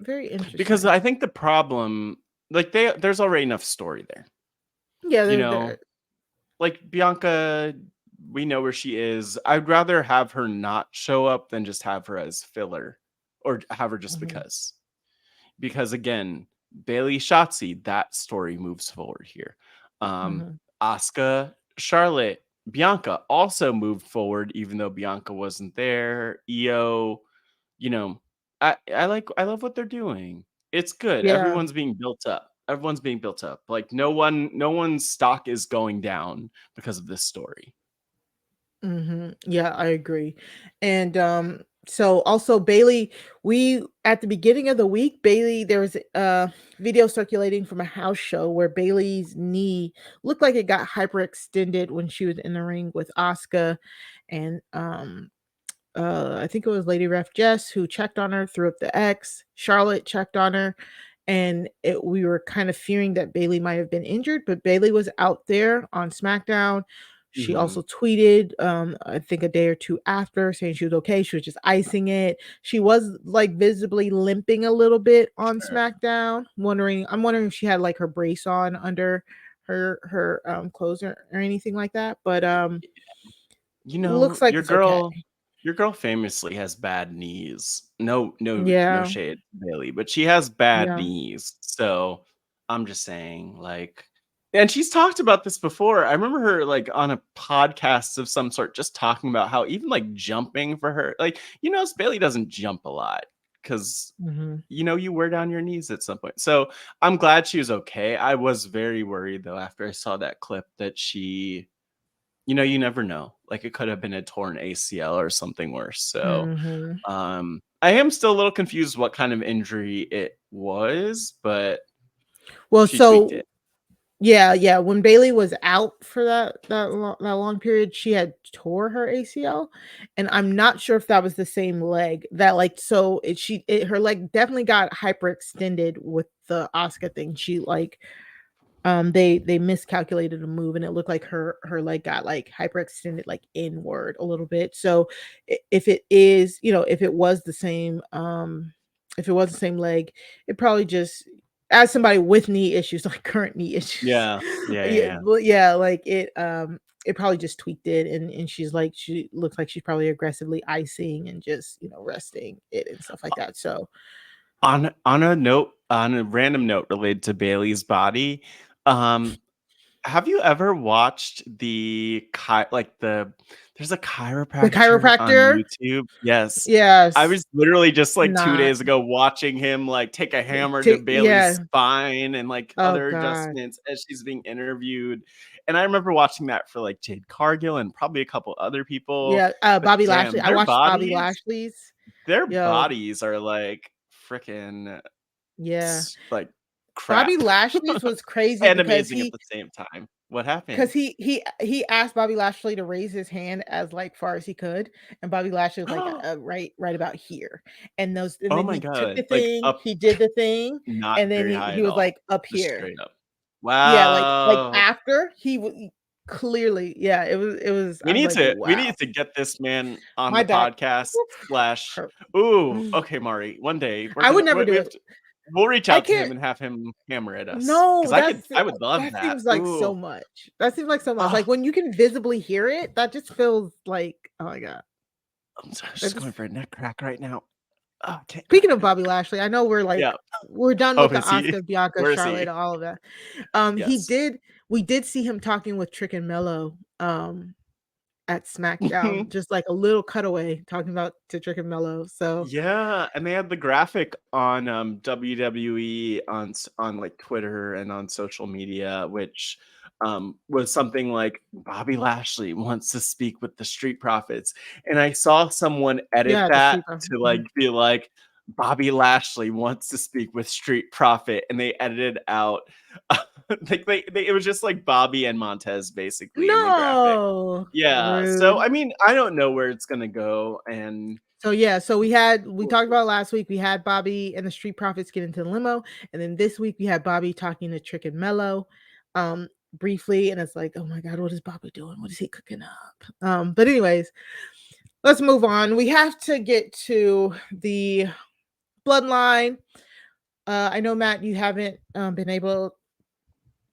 very Because interesting. I think the problem, like there's already enough story there. Yeah, You they're know, like Bianca, we know where she is. I'd rather have her not show up than just have her as filler or have her just Mhm, because. Because again, Bayley Shotzi, that story moves forward here. mhm. Asuka, Charlotte, Bianca also moved forward, even though Bianca wasn't there. Iyo, you know, I love what they're doing. It's good. Yeah. Everyone's being built up. Everyone's being built up. Like no one's stock is going down because of this story. Yeah, I agree. And so also Bayley, we at the beginning of the week, Bayley, there was a video circulating from a house show where Bayley's knee looked like it got hyperextended when she was in the ring with Asuka. And I think it was Lady Ref Jess who checked on her, threw up the X. Charlotte checked on her, and we were kind of fearing that Bayley might have been injured, but Bayley was out there on SmackDown. She Mhm. also tweeted, I think a day or two after, saying she was okay. She was just icing it. She was, like, visibly limping a little bit on Sure. SmackDown. I'm wondering if she had, like, her brace on under her clothes or anything like that. But You know, looks like it's okay. your girl famously has bad knees. No Yeah, shade to Bailey, but she has bad yeah. knees. So I'm just saying, like, and she's talked about this before. I remember her like on a podcast of some sort, just talking about how even like jumping for her, like, Bailey doesn't jump a lot because Mhm. you wear down your knees at some point. So I'm glad she was okay. I was very worried though after I saw that clip that you never know. Like it could have been a torn ACL or something worse. So Mhm. I am still a little confused what kind of injury it was, but Well, she tweaked so it. yeah, when Bayley was out for that long period, she had tore her ACL, and I'm not sure if that was the same leg that, like, so her leg definitely got hyperextended with the Asuka thing. She, like, they miscalculated a move, and it looked like her leg got, like, hyperextended, like, inward a little bit. So if it is, if it was the same, leg, it probably just, as somebody with knee issues, like current knee issues, Yeah. Yeah. Yeah. yeah, Yeah. well, yeah, like it probably just tweaked it, and she looks like she's probably aggressively icing and just, resting it and stuff like that. So On a random note related to Bailey's body, um, have you ever watched there's a the chiropractor on chiropractor, YouTube? Yes. I yes, was literally just like 2 not days ago watching him like take a hammer to Bailey's yeah. spine and like Oh other god. adjustments as she's being interviewed. And I remember watching that for like Jade Cargill and probably a couple other people. Yeah, But Bobby Lashley. damn, I watched Bobby Lashley's. their Yo, bodies are like freaking yeah. like Bobby crap Lashley's was crazy and because amazing at the same time. What happened? Because he asked Bobby Lashley to raise his hand as like far as he could, and Bobby Lashley was like right about here, and Oh then my he took the god! Like thing, up, he did the thing, not and then very high he at was all. like up Just here, straight up. yeah, like Wow. after clearly, yeah, it was. We I was need like, to wow, get this man on my the back podcast. Slash, hurt. ooh, okay, Mari. One day I would never do we it. have to. We'll reach I out to him can't. and have him hammer at us No, because I would love that that. seems like so Ooh, much. That seems like so much. oh, Like when you can visibly hear it, that just feels like, oh my god. I'm That just just going for a neck crack right now. Oh, can't. Speaking of Bobby Lashley, I know Yeah. we're done Oh, with the is he? Asuka, Bianca, Where is Charlotte, he? all of that. Yes. We did see him talking with Trick and Mello at SmackDown, just like a little cutaway talking about to Trick and Mello. So Yeah, and they had the graphic on WWE on like Twitter and on social media, which was something like Bobby Lashley wants to speak with the Street Profits, and I saw someone edit yeah, the that Street Profits. to like be like Bobby Lashley wants to speak with Street Profit, and they edited out like it was just like Bobby and Montez basically in the graphic. No, Yeah, so rude. I mean, I don't know where it's gonna go, and So yeah, so we talked about last week. We had Bobby and the Street Profits get into the limo, and then this week we had Bobby talking to Trick and Mello, briefly, and it's like, oh my god, what is Bobby doing? What is he cooking up? But anyways, let's move on. We have to get to the Bloodline. I know, Matt, you haven't been able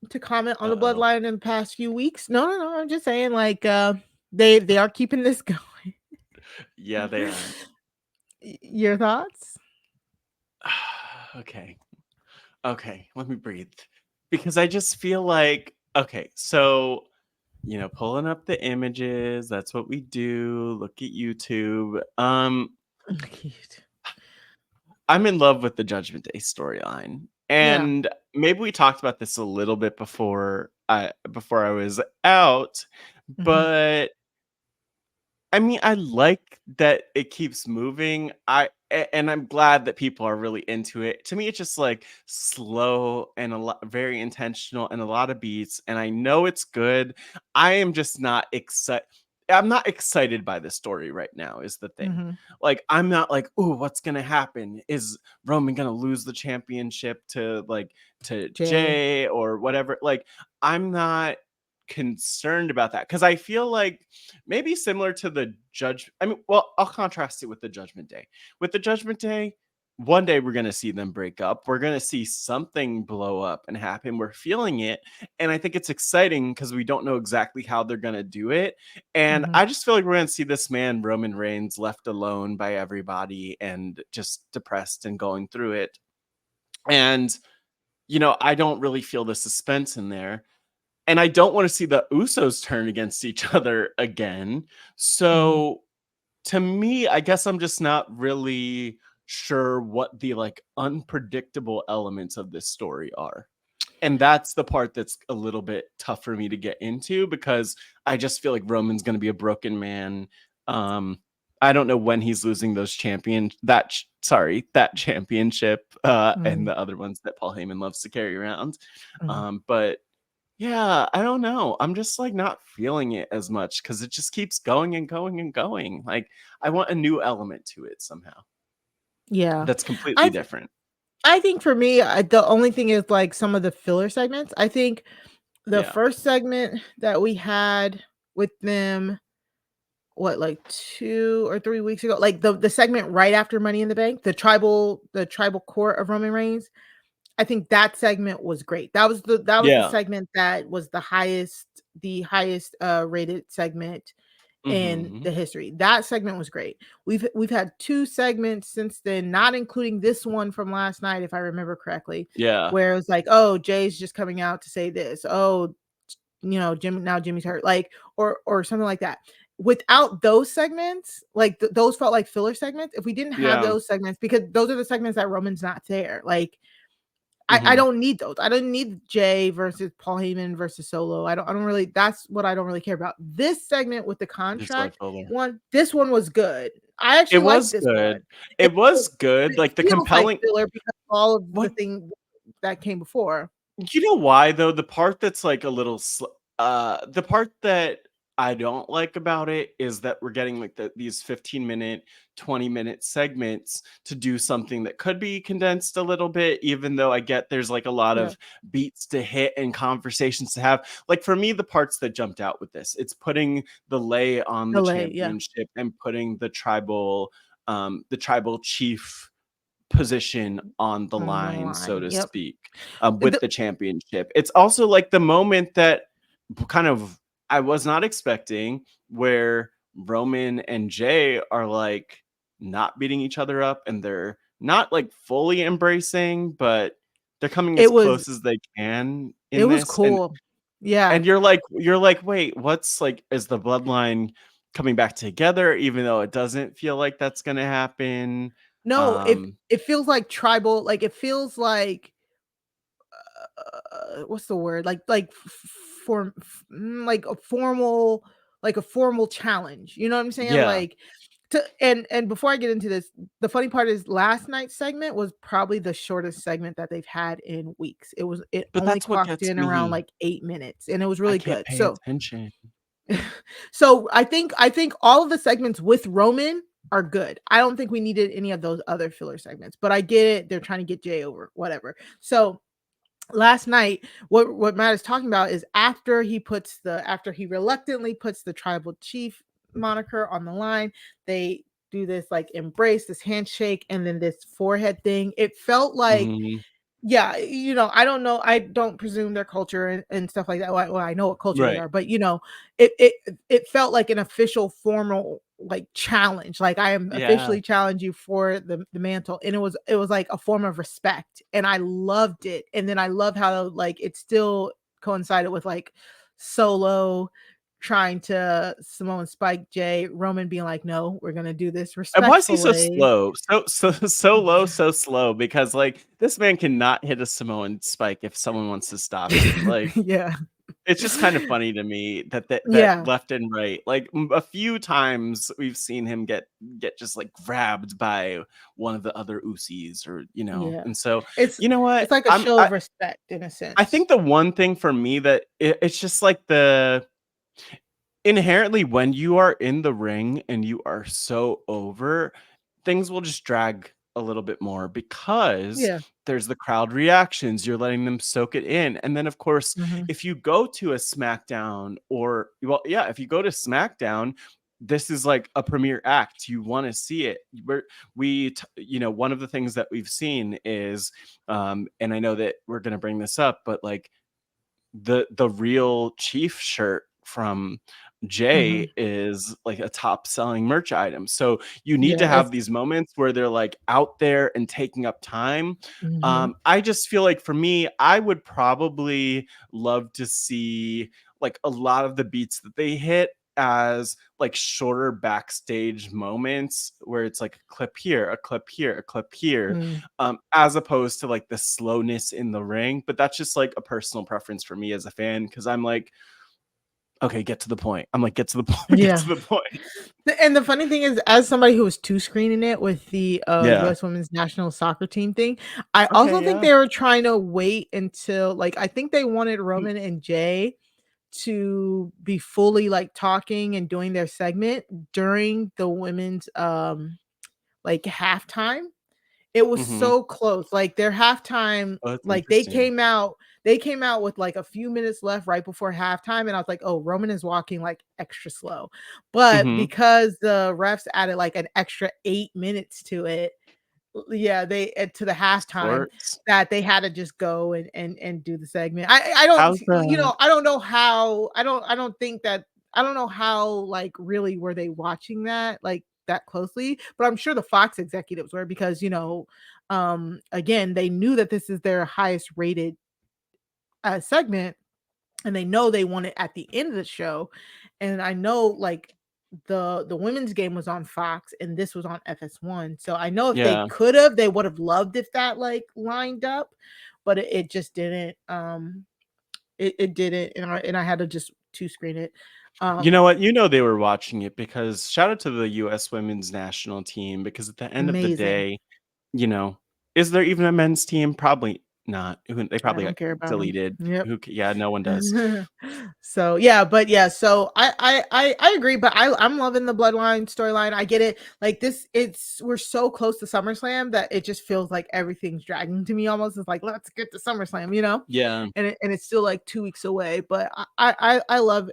to comment on the uh-oh. Bloodline in the past few weeks. No. I'm just saying, like, they are keeping this going. Yeah, they are. Your thoughts? Okay. Okay, let me breathe. Because I just feel like, okay, so, pulling up the images, that's what we do. Look at YouTube. Cute. I'm in love with the Judgment Day storyline. Yeah. And maybe we talked about this a little bit before I was out, Mhm. but I mean, I like that it keeps moving. And I'm glad that people are really into it. To me, it's just like slow and a lot very intentional and a lot of beats. And I know it's good. I am just not excited. I'm not excited by the story right now, is the thing. Mhm. Like, I'm not like, oh, what's gonna happen? Is Roman gonna lose the championship to Jay. Jay or whatever? Like, I'm not concerned about that because I feel like maybe similar to the I'll contrast it with the Judgment Day. With the Judgment Day, one day we're going to see them break up. We're going to see something blow up and happen. We're feeling it. And I think it's exciting because we don't know exactly how they're going to do it. And Mhm. I just feel like we're going to see this man, Roman Reigns, left alone by everybody and just depressed and going through it. And, I don't really feel the suspense in there. And I don't want to see the Usos turn against each other again. So to me, I guess I'm just not really sure what the like unpredictable elements of this story are. And that's the part that's a little bit tough for me to get into because I just feel like Roman's going to be a broken man. I don't know when he's losing those that championship and Mhm. the other ones that Paul Heyman loves to carry around. Mhm. But yeah, I don't know. I'm just like not feeling it as much because it just keeps going and going and going. Like I want a new element to it somehow Yeah. that's completely I different. I think for me, the only thing is like some of the filler segments. I think the Yeah. first segment that we had with them, what, like 2 or 3 weeks ago, like the segment right after Money in the Bank, the tribal court of Roman Reigns. I think that segment was great. That was the Yeah. segment that was the highest rated segment in Hmm. the history. That segment was great. We've had 2 segments since then, not including this one from last night, if I remember correctly, Yeah. where it was like, oh, Jay's just coming out to say this. Oh, Jimmy's hurt, like, or something like that. Without those segments, like those felt like filler segments. If we didn't have Yeah. those segments, because those are the segments that Roman's not there, like I Hmm. don't need those. I don't need Jay versus Paul Heyman versus Solo. I don't really, that's what I don't really care about. This segment with the Just like contract Fuller. this one was good. I It actually like was this one. good. It It was but good. it Like the feels like compelling filler because of all of the what things that came before. you know why though? The part that's like a little The part that I don't like about it is that we're getting like these 15-minute, 20-minute segments to do something that could be condensed a little bit, even though I get there's like a lot Yeah. of beats to hit and conversations to have. Like for me, the parts that jumped out with this, it's putting the lay on the Delay, yeah. championship and putting the tribal chief position on the On the line, so line. to Yep. speak, with The- the championship. It's also like the moment that kind of I was not expecting, where Roman and Jay are like not beating each other up, and they're not like fully embracing, but they're coming as It was close as they can it in was this. And cool. Yeah. you're like, wait, what's like, is the bloodline coming back together, even though it doesn't feel like that's gonna happen? No, it feels like tribal, like it feels like what's the word? Like a formal challenge. You know what I'm saying? Yeah, Like and before I get into this, the funny part is last night's segment was probably the shortest segment that they've had in weeks. It but only that's what clocked gets in around me. like 8 minutes and it was I really can't good. pay attention. So I think all of the segments with Roman are good. I don't think we needed any of those other filler segments, but I get it. They're trying to get Jay over, whatever. So last night, what Matt is talking about is after he reluctantly puts the tribal chief moniker on the line, they do this like embrace, this handshake, and then this forehead thing. It felt like, Mhm. yeah, I don't know. I don't presume their culture and stuff like that. Well, I know what culture they Right. are, but it felt like an official, formal like challenge. Like I am Yeah. officially challenge you for the mantle, and it was like a form of respect, and I loved it. And then I love how like it still coincided with like Solo trying to Samoan Spike Jay, Roman being like, no, we're gonna do this And why is he so respectfully. slow? So low, so slow, because like this man cannot hit a Samoan spike if someone wants to stop him. Like Yeah. it's just kind of funny to me that Yeah. left and right, like a few times we've seen him get just like grabbed by one of the other Usos, or Yeah. and so It's you know what, it's like a show of respect in a I sense. think the one thing for me that it's just like the inherently, when you are in the ring and you are so over, things will just drag a little bit more because Yeah. there's the crowd reactions. You're letting them soak it in. And then, of course, Mhm. if you go to a SmackDown, or, well, yeah, if you go to SmackDown, this is like a premiere act. You want to see it. One of the things that we've seen is, and I know that we're going to bring this up, but like the real Chief shirt from Mhm. Jay is like a top selling merch item. So you need Yeah, to it's have these moments where they're like out there and taking up time. mhm. I just feel like for me, I would probably love to see like a lot of the beats that they hit as like shorter backstage moments where it's like a clip here, a clip here, a clip here, Mm. as opposed to like the slowness in the ring. But that's just like a personal preference for me as a fan, because I'm like, okay, get to the point. I'm like, get to the point, get Yeah. to the point. And the funny thing is, as somebody who was two screening it with the Yeah. US Women's National Soccer Team thing, I also Okay. think Yeah. they were trying to wait until like I think they wanted Roman and Jay to be fully like talking and doing their segment during the women's like halftime. It was Mm-hmm. so close. Like their halftime, Oh, that's like interesting. they came out with like a few minutes left right before halftime, and I was like, "Oh, Roman is walking like extra slow." But Mm-hmm. because the refs added like an extra 8 minutes to it, yeah, they to the halftime Sports. that they had to just go and do the segment. I don't, How's the I don't know how I don't know how like really were they watching that like that closely, but I'm sure the Fox executives were because again, they knew that this is their highest rated segment and they know they want it at the end of the show. And I know like the women's game was on Fox and this was on FS1. So I know if yeah. they would have loved if that like lined up, but it just didn't. It didn't, and I had to just two screen it. You know Um, what? You know they were watching it, because shout out to the US women's national team, because at the end of the amazing. day, you know, is there even a men's team? Probably not. They I probably don't got care about him. deleted. Yep. Yeah, no one does. So yeah, but yeah, so I agree, but I'm loving the Bloodline storyline. I get it. Like this, we're so close to SummerSlam that it just feels like everything's dragging to me almost. It's like, let's get to SummerSlam, you know? Yeah. And it's still like 2 weeks away, but I love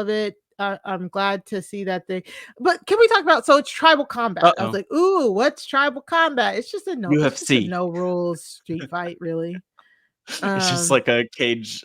it. I'm glad to see that thing. But can we talk about, so it's tribal combat? I was Uh-oh. like, ooh, what's tribal combat? It's just a UFC. no rules street fight, really. It's just like a cage.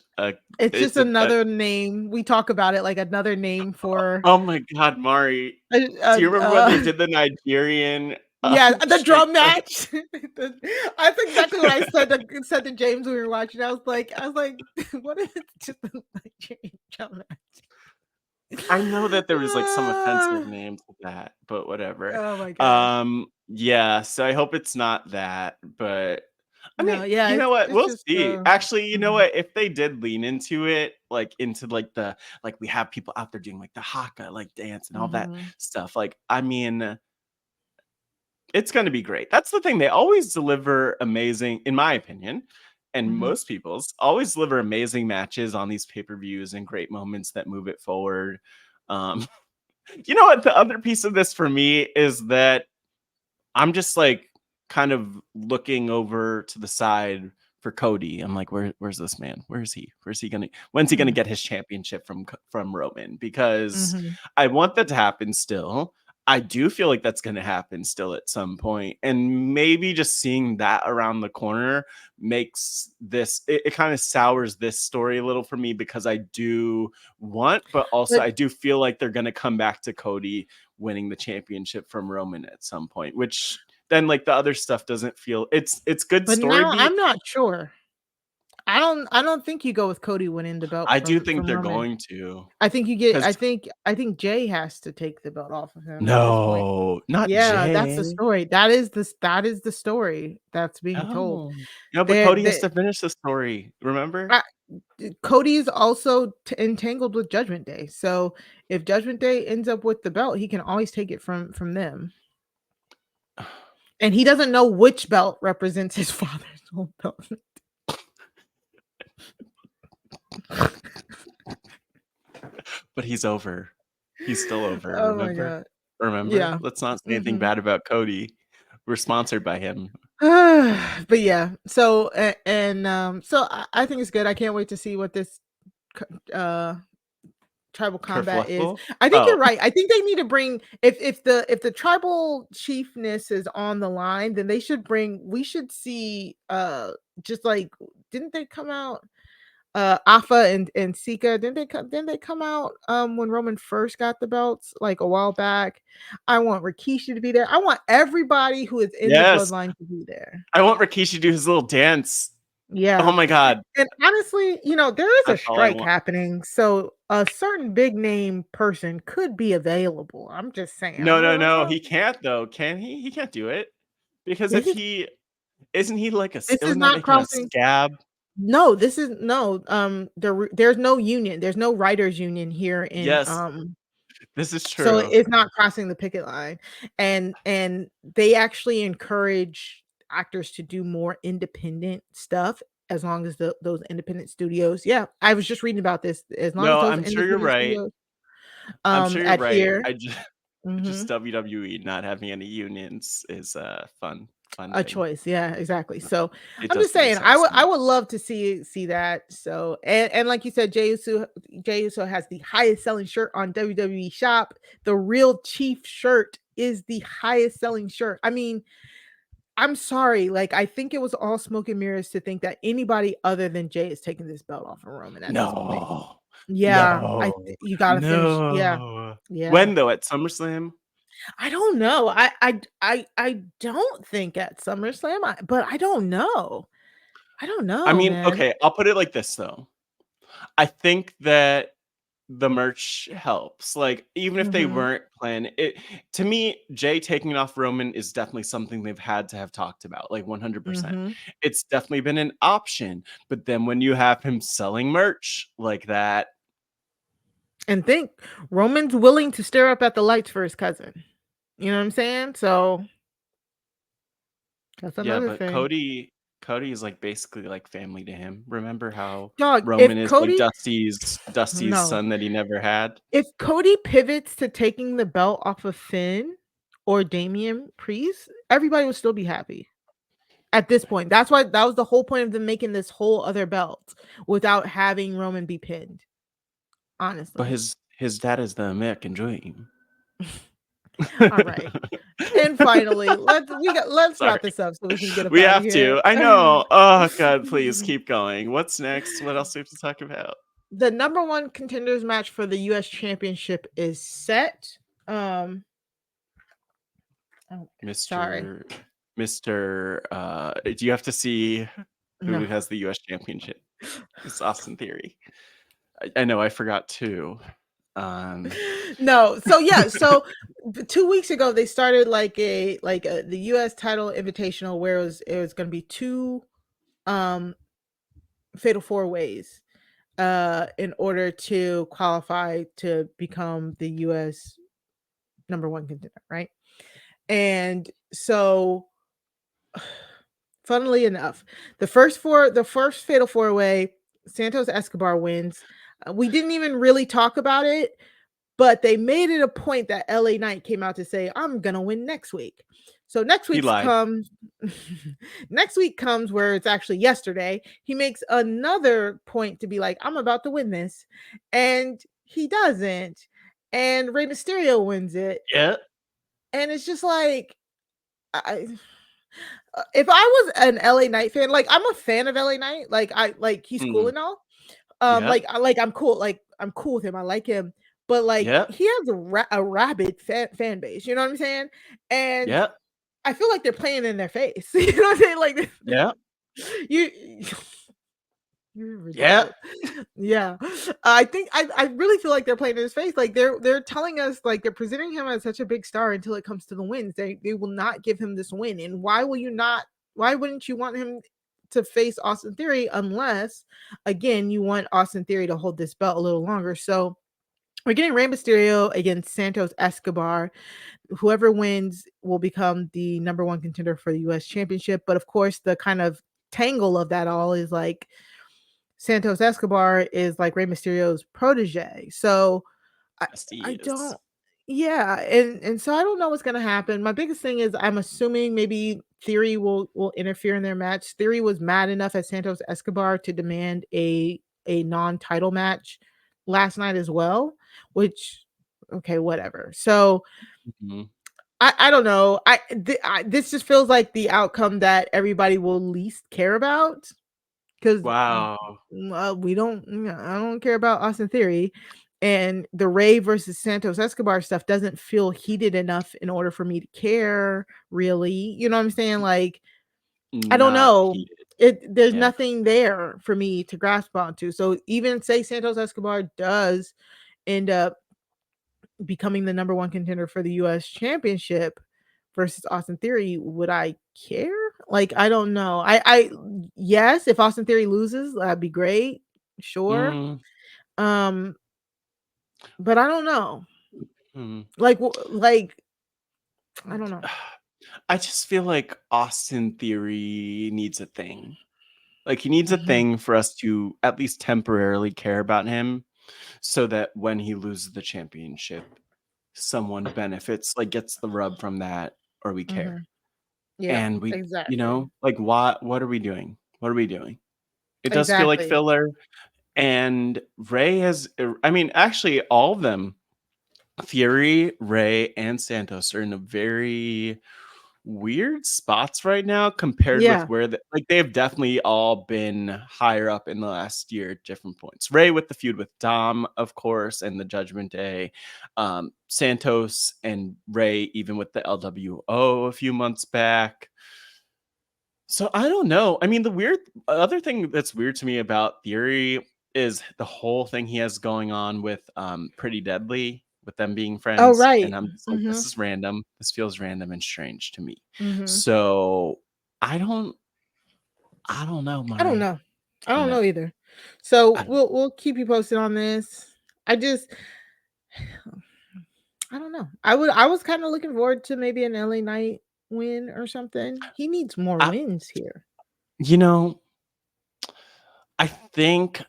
It's just another name. We talk about it like another name for Oh my God, Mari. Do you remember when they did the Nigerian? Yeah, the street drum fight? match. That's exactly what I said to James when we were watching. I was like, what if it's just a Nigerian drum match? I know that there was like some offensive names to that, but whatever. Oh my god. Yeah, so I hope it's not that, but I mean, No, yeah, you know what? it's We'll just see. Actually, you know mhm. what? If they did lean into it, like into like we have people out there doing like the haka like dance and all that Mhm. stuff. Like, I mean, it's going to be great. That's the thing. They always deliver amazing, in my opinion, and Mhm. most people's always deliver amazing matches on these pay-per-views and great moments that move it forward. Um, you know what? The other piece of this for me is that I'm just like kind of looking over to the side for Cody. I'm like, where's this man? Where's he? When's he gonna Mhm. get his championship from Roman? Because Mhm. I want that to happen still. I do feel like that's gonna happen still at some point. And maybe just seeing that around the corner makes this it kind of sours this story a little for me because I do want, but also But I do feel like they're gonna come back to Cody winning the championship from Roman at some point, which then like the other stuff doesn't feel it's good but story now beat. I'm not sure. I don't think you go with Cody winning the belt I do think from they're Roman. going to I think you get because I think Jay has to take the belt off of him at this point. no, not Yeah, that's the Jay. story. That is the story that's being told. No. No, but There Cody has the to finish the story. Remember? Cody is also entangled with Judgment Day. So if Judgment Day ends up with the belt, he can always take it from them. And he doesn't know which belt represents his father's old belt. But he's over. He's still over, Oh my remember? god. Remember? Yeah. Let's not say anything Mhm. bad about Cody. We're sponsored by him. But yeah, so so I think it's good. I can't wait to see what this uh tribal combat is. Kerfluffle? I think Oh, you're right. I think they need to bring, if the tribal chiefness is on the line, then we should see just like, didn't they come out, Alpha and Sika, didn't they come out when Roman first got the belts like a while back? I want Rikishi to be there. I want everybody who is in the yes. bloodline to be there. I want Rikishi to do his little dance. Oh Yeah. my god. And honestly, there is a That's all I strike want. happening, so a certain big name person could be available. I'm just saying. No, no, no. He can't though. Can he? He can't do it. Because if This is he isn't he like this is isn't that not making a crossing. scab? No, this is no. There's no union. There's no writers union here in Yes, this is So true. it's not crossing the picket line, and they actually encourage actors to do more independent stuff as long as those independent studios. Yeah, I was just reading about this. As long as No, those I'm sure you're independent right. studios I'm sure you're right. adhere. I just Mhm. just WWE not having any unions is a fun A thing. choice, yeah, exactly. So It I'm does just make saying, sense to I me. would love to see that. So and like you said, Jey Uso has the highest selling shirt on WWE Shop. The Real Chief shirt is the highest selling shirt. I mean, I'm sorry, like I think it was all smoke and mirrors to think that anybody other than Jay is taking this belt off of Roman at this point. No. Yeah, No. you gotta finish. Yeah, No. yeah. When though? At SummerSlam? I don't know. I don't think at SummerSlam, but I don't know. I don't I know, mean, man. okay, I'll put it like this though. I think that the merch helps. Like, even if they Mhm, weren't planning it, to me, Jay taking off Roman is definitely something they've had to have talked about, like 100%. mhm. It's definitely been an option. But then when you have him selling merch like that, And think Roman's willing to stare up at the lights for his cousin. You know what I'm saying? So that's yeah, another but thing. Cody is like basically like family to him. Remember how Dog, Roman if is like Cody Dusty's no. son that he never had? If Cody pivots to taking the belt off of Finn or Damian Priest, everybody would still be happy at this point. That's why that was the whole point of them making this whole other belt without having Roman be pinned. But Honestly. his dad is the American dream. All right. And finally, let's Sorry. wrap this up so we can get up We out of have here. to. I know. Oh God, please keep going. What's next? What else do we have to talk about? The number one contenders match for the US Championship is set. Oh, sorry. Mr. Do you have to see who No. has the US Championship? It's Austin Theory. I know. I forgot too. No. So yeah. So 2 weeks ago they started like the US title invitational where it was going to be 2 fatal 4 ways in order to qualify to become the US number one contender, right? And so funnily enough, the first fatal 4-way, Santos Escobar wins. We didn't even really talk about it, but they made it a point that LA Knight came out to say, I'm gonna win next week. So next week comes where it's actually yesterday. He makes another point to be like, I'm about to win this, and he doesn't. And Rey Mysterio wins it. Yeah. And it's just like, if I was an LA Knight fan, like I'm a fan of LA Knight, like he's cool and all. I'm cool, I'm cool with him. I like him, but like he has a rabid fan base. You know what I'm saying? And I feel like they're playing in their face. You know what I'm saying? Like you're ridiculous. Yeah. I think I really feel like they're playing in his face. Like they're telling us, like they're presenting him as such a big star until it comes to the wins. They will not give him this win. And why wouldn't you want him to face Austin Theory unless again you want Austin Theory to hold this belt a little longer? So we're getting Rey Mysterio against Santos Escobar. Whoever wins will become the number one contender for the US Championship. But of course, the kind of tangle of that all is like Santos Escobar is like Rey Mysterio's protege. So I don't, yeah. And so I don't know what's going to happen. My biggest thing is I'm assuming maybe Theory will interfere in their match. Theory was mad enough at Santos Escobar to demand a non-title match last night as well, which, okay, whatever. So I don't know. This just feels like the outcome that everybody will least care about. Because I don't care about Austin Theory, and the Rey versus Santos Escobar stuff doesn't feel heated enough in order for me to care, really. You know what I'm saying? Like, I don't know. There's nothing there for me to grasp onto. So even say Santos Escobar does end up becoming the number one contender for the US Championship versus Austin Theory, would I care? Like, I don't know. I yes, if Austin Theory loses, that'd be great. Sure. But I don't know. Like I don't know. I just feel like Austin Theory needs a thing. Like he needs a thing for us to at least temporarily care about him so that when he loses the championship, someone benefits, like gets the rub from that, or we care. Yeah, And we, exactly. like what are we doing? What are we doing? It does feel like filler. And Rey has, I mean, actually all of them, Theory, Rey, and Santos are in a very weird spots right now compared with where they have definitely all been higher up in the last year at different points. Rey with the feud with Dom, of course, and the Judgment Day. Santos and Rey even with the LWO a few months back. So I don't know. I mean, the other thing that's weird to me about Theory is the whole thing he has going on with Pretty Deadly, with them being friends. Oh, right. And I'm just like, this is random. This feels random and strange to me. So I don't know. I don't know. I don't know either. So we'll keep you posted on this. I don't know. I was kind of looking forward to maybe an LA Knight win or something. He needs more wins here. You know, I think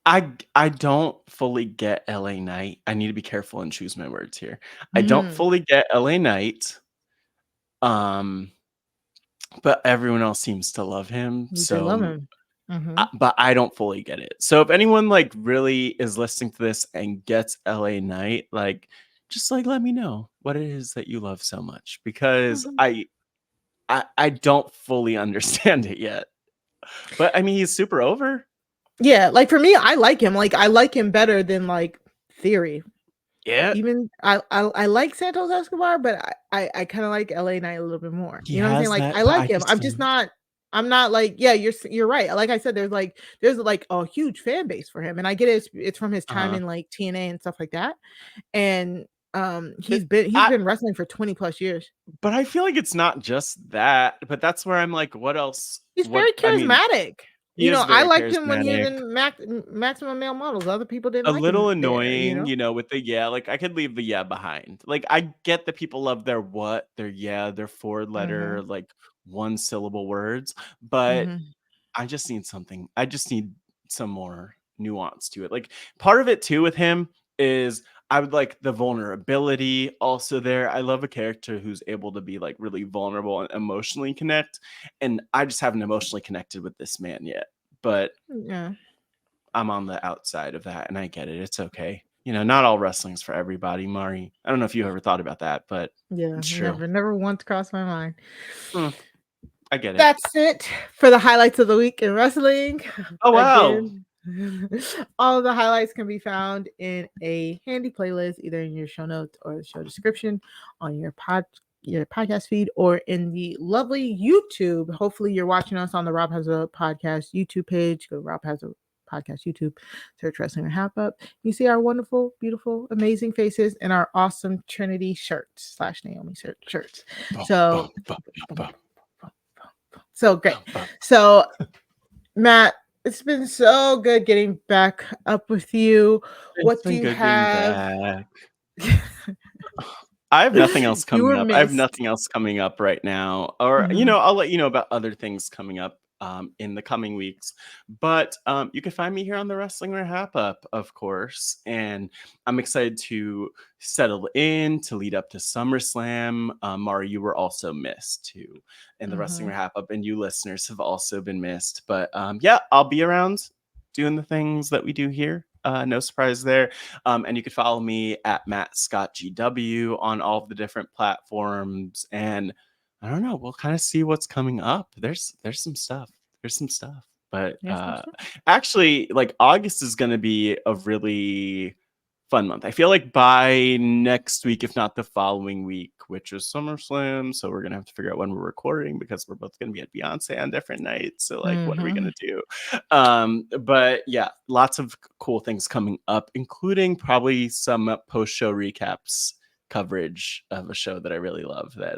I don't fully get LA Knight. I need to be careful and choose my words here. I don't Mhm. fully get LA Knight. But everyone else seems to love him. They love him. But I don't fully get it. So if anyone like really is listening to this and gets LA Knight, like just like let me know what it is that you love so much, because Mhm. I don't fully understand it yet. But I mean, he's super over. Yeah, like for me, I like him. Like I like him better than like Theory. Yeah, Even I like Santos Escobar, but I kind of like LA Knight a little bit more. he You know what I'm saying? has Like that, I but like I him. just I'm not like, yeah, you're right. Like I said, there's like a huge fan base for him, and I get it. It's from his time uh-huh. in like TNA and stuff like that. And But he's been wrestling for 20 plus years. but I feel like it's not just that. But that's where I'm like, what else? He's What very I mean, behind. Like I get that people love their 4-letter, like 1-syllable words, but Mhm. I just need something. I just need some more nuance to it. Like part of it too with him is I would like the vulnerability also there. I love a character who's able to be like really vulnerable and emotionally connect. And I just haven't emotionally connected with this man yet. But Yeah. I'm on the outside of that and I get it. It's okay. Not all wrestling's for everybody, Mari. I don't know if you ever thought about that, but Yeah, it's true. never once crossed my mind. I get it. That's it for the highlights of the week in wrestling. Oh, wow. Again, all of the highlights can be found in a handy playlist, either in your show notes or the show description on your podcast feed, or in the lovely YouTube. Hopefully, you're watching us on the Rob Has a Podcast YouTube page. Go to Rob Has a Podcast YouTube, search Wrestling and RHAPUp. You see our wonderful, beautiful, amazing faces and our awesome Trinity shirts / Naomi shirts. So, so great. So, Matt, it's been so good getting back up with you. It's What do been you good being have? back. I have nothing else You coming were up. I have missed. nothing else coming up right now. Or, Mhm. I'll let you know about other things coming up in the coming weeks. But you can find me here on the Wrestling RHAPUp, of course. And I'm excited to settle in to lead up to SummerSlam. Mari, you were also missed too in the Wrestling Mhm. RHAPUp, and you listeners have also been missed. But yeah, I'll be around doing the things that we do here. No surprise there. And you can follow me at Matt Scott GW on all of the different platforms. And I don't know, we'll kind of see what's coming up. There's some stuff. There's some stuff. But Yes, I'm sure. actually, like August is going to be a really fun month. I feel like by next week, if not the following week, which is SummerSlam, so we're gonna have to figure out when we're recording because we're both gonna be at Beyonce on different nights. So like, what are we gonna Mhm. do? But yeah, lots of cool things coming up, including probably some post-show recaps coverage of a show that I really love that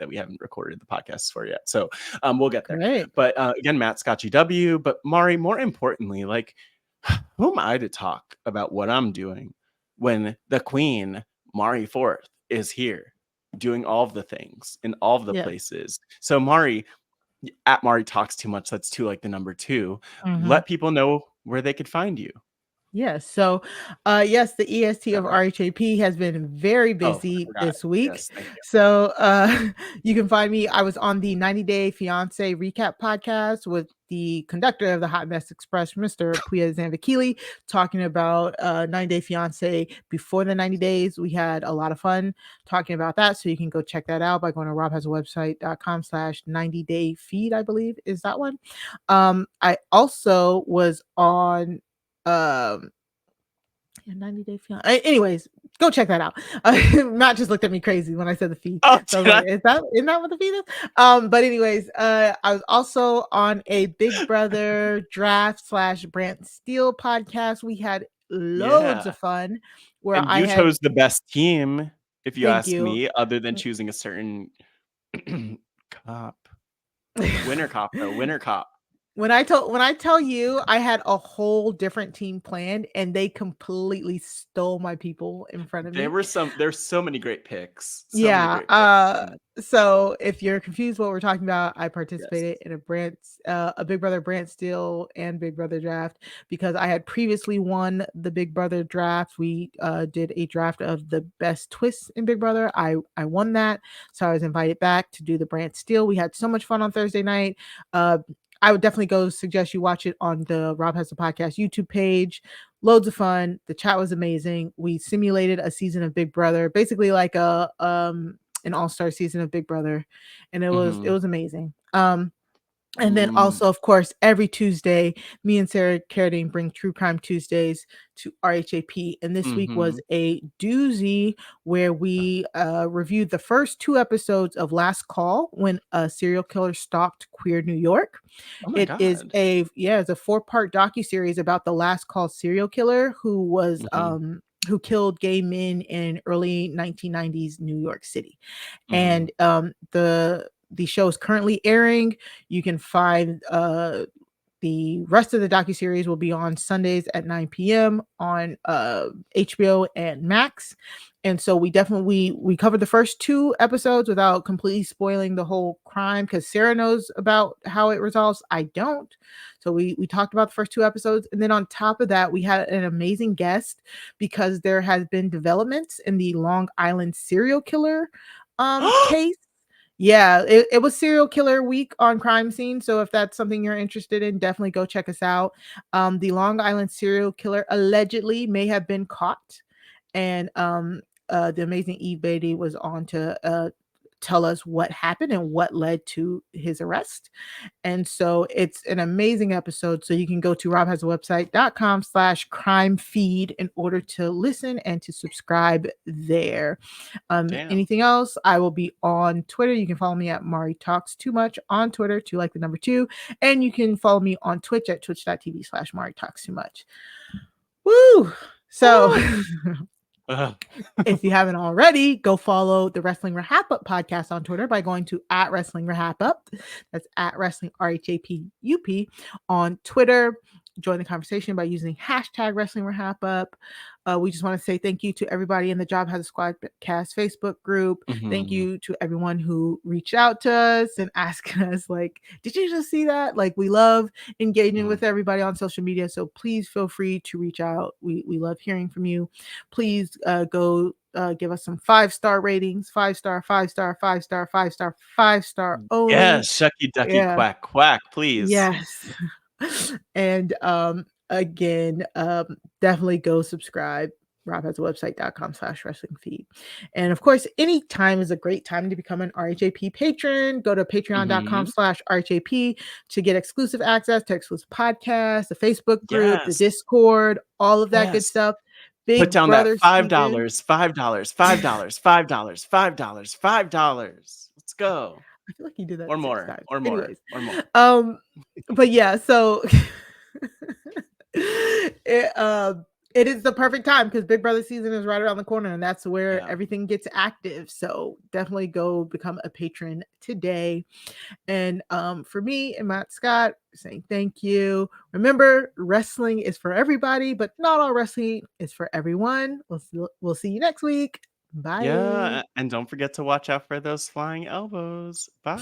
we haven't recorded the podcast for yet. So we'll get there. Great. But again, Matt Scott GW. But Mari, more importantly, like who am I to talk about what I'm doing when the queen, Mari Forth, is here doing all of the things in all of the Yeah. places? So Mari, at Mari Talks Too Much, that's two like the number 2. Mhm. Let people know where they could find you. Yes. So, yes, the EST of Never. RHAP has been very Oh, I busy forgot. this week. Yes, thank you. So, you can find me. I was on the 90 Day Fiance recap podcast with the conductor of the Hot Mess Express, Mr. Puya Zanvikili, talking about 90 Day Fiance before the 90 days. We had a lot of fun talking about that. So, you can go check that out by going to robhasawebsite.com/90 day feed, I believe is that one. I also was on 90 Day Fiance. Anyways, go check that out. Matt just looked at me crazy when I said the feed. Oh, So I was did like, I? isn't that what the feed is? But anyways, I was also on a Big Brother draft / Brant Steele podcast. We had loads Yeah. of fun where And I you had chose the best team, if you thank ask you. me, other than choosing a certain cop. Winner cop, though. Winner cop. When I tell you I had a whole different team planned and they completely stole my people in front of me. There's so many great picks. Yeah. So if you're confused what we're talking about, I participated in a Big Brother Brand Steal and Big Brother draft because I had previously won the Big Brother draft. We did a draft of the best twists in Big Brother. I won that. So I was invited back to do the Brand Steal. We had so much fun on Thursday night. I would definitely suggest you watch it on the Rob Has a Podcast YouTube page. Loads of fun. The chat was amazing. We simulated a season of Big Brother, basically like an all-star season of Big Brother, and it was amazing. And then also, of course, every Tuesday, me and Sarah Carradine bring True Crime Tuesdays to RHAP. And this week was a doozy where we reviewed the first 2 episodes of Last Call when a serial killer stalked queer New York. Oh my God. It's a 4-part docuseries about the Last Call serial killer who was who killed gay men in early 1990s New York City. And the show is currently airing. You can find the rest of the docuseries will be on Sundays at 9 p.m. on HBO and Max. And so we covered the first 2 episodes without completely spoiling the whole crime because Sarah knows about how it resolves. I don't. So we talked about the first 2 episodes. And then on top of that, we had an amazing guest because there has been developments in the Long Island serial killer case. Yeah, it was serial killer week on Crime Scene. So if that's something you're interested in, definitely go check us out. The Long Island serial killer allegedly may have been caught. And the amazing Eve Beatty was on to tell us what happened and what led to his arrest. And so it's an amazing episode. So you can go to robhasawebsite.com/crime feed in order to listen and to subscribe there. Anything else? I will be on Twitter. You can follow me at Mari Talks Too Much on Twitter, 2 like the number 2. And you can follow me on Twitch at twitch.tv/Mari Talks Too Much. Woo! So if you haven't already, go follow the Wrestling RHAPUp podcast on Twitter by going to @WrestlingRHAPUp. That's @WrestlingRHAPUP on Twitter. Join the conversation by using #WrestlingRHAPUp. We just want to say thank you to everybody in the Job Has a Squad cast Facebook group. Thank you to everyone who reached out to us and asked us, like, did you just see that? Like, we love engaging with everybody on social media. So please feel free to reach out. We love hearing from you. Please go give us some 5-star ratings. 5-star, 5-star, 5-star, 5-star, 5-star only. Yes, shucky ducky quack quack, please. Yes. And again, definitely go subscribe. robhasawebsite.com/wrestling feed. And of course, any time is a great time to become an RHAP patron. Go to patreon.com/RHAP to get exclusive access to exclusive podcasts, the Facebook group, the Discord, all of that good stuff. Put down that $5, $5. Let's go. I feel like you did that or more. But yeah, so it is the perfect time because Big Brother season is right around the corner, and that's where everything gets active. So definitely go become a patron today. And for me and Matt Scott, saying thank you. Remember, wrestling is for everybody, but not all wrestling is for everyone. We'll see you next week. Bye. Yeah, and don't forget to watch out for those flying elbows. Bye.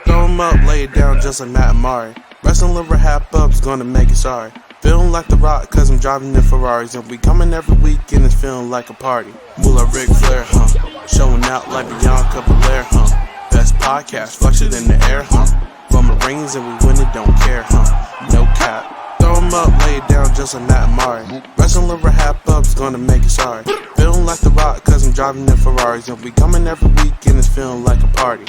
Throw 'em up, lay it down just like Matt and Mari. Wrestling liver RHAPUp's gonna make it sorry. Feeling like The Rock cause I'm driving in Ferraris. And we coming every week and it's feeling like a party. Moolah Ric Flair, showing out like Bianca, Belair, Best podcast, flush it in the air, Roman rings and we win it, don't care, No cap. Throw 'em up, lay it down just like Matt and Mari. Wrestling liver RHAPUp's gonna make it sorry. Feeling like The Rock cause I'm driving in Ferraris. And we coming every week and it's feeling like a party.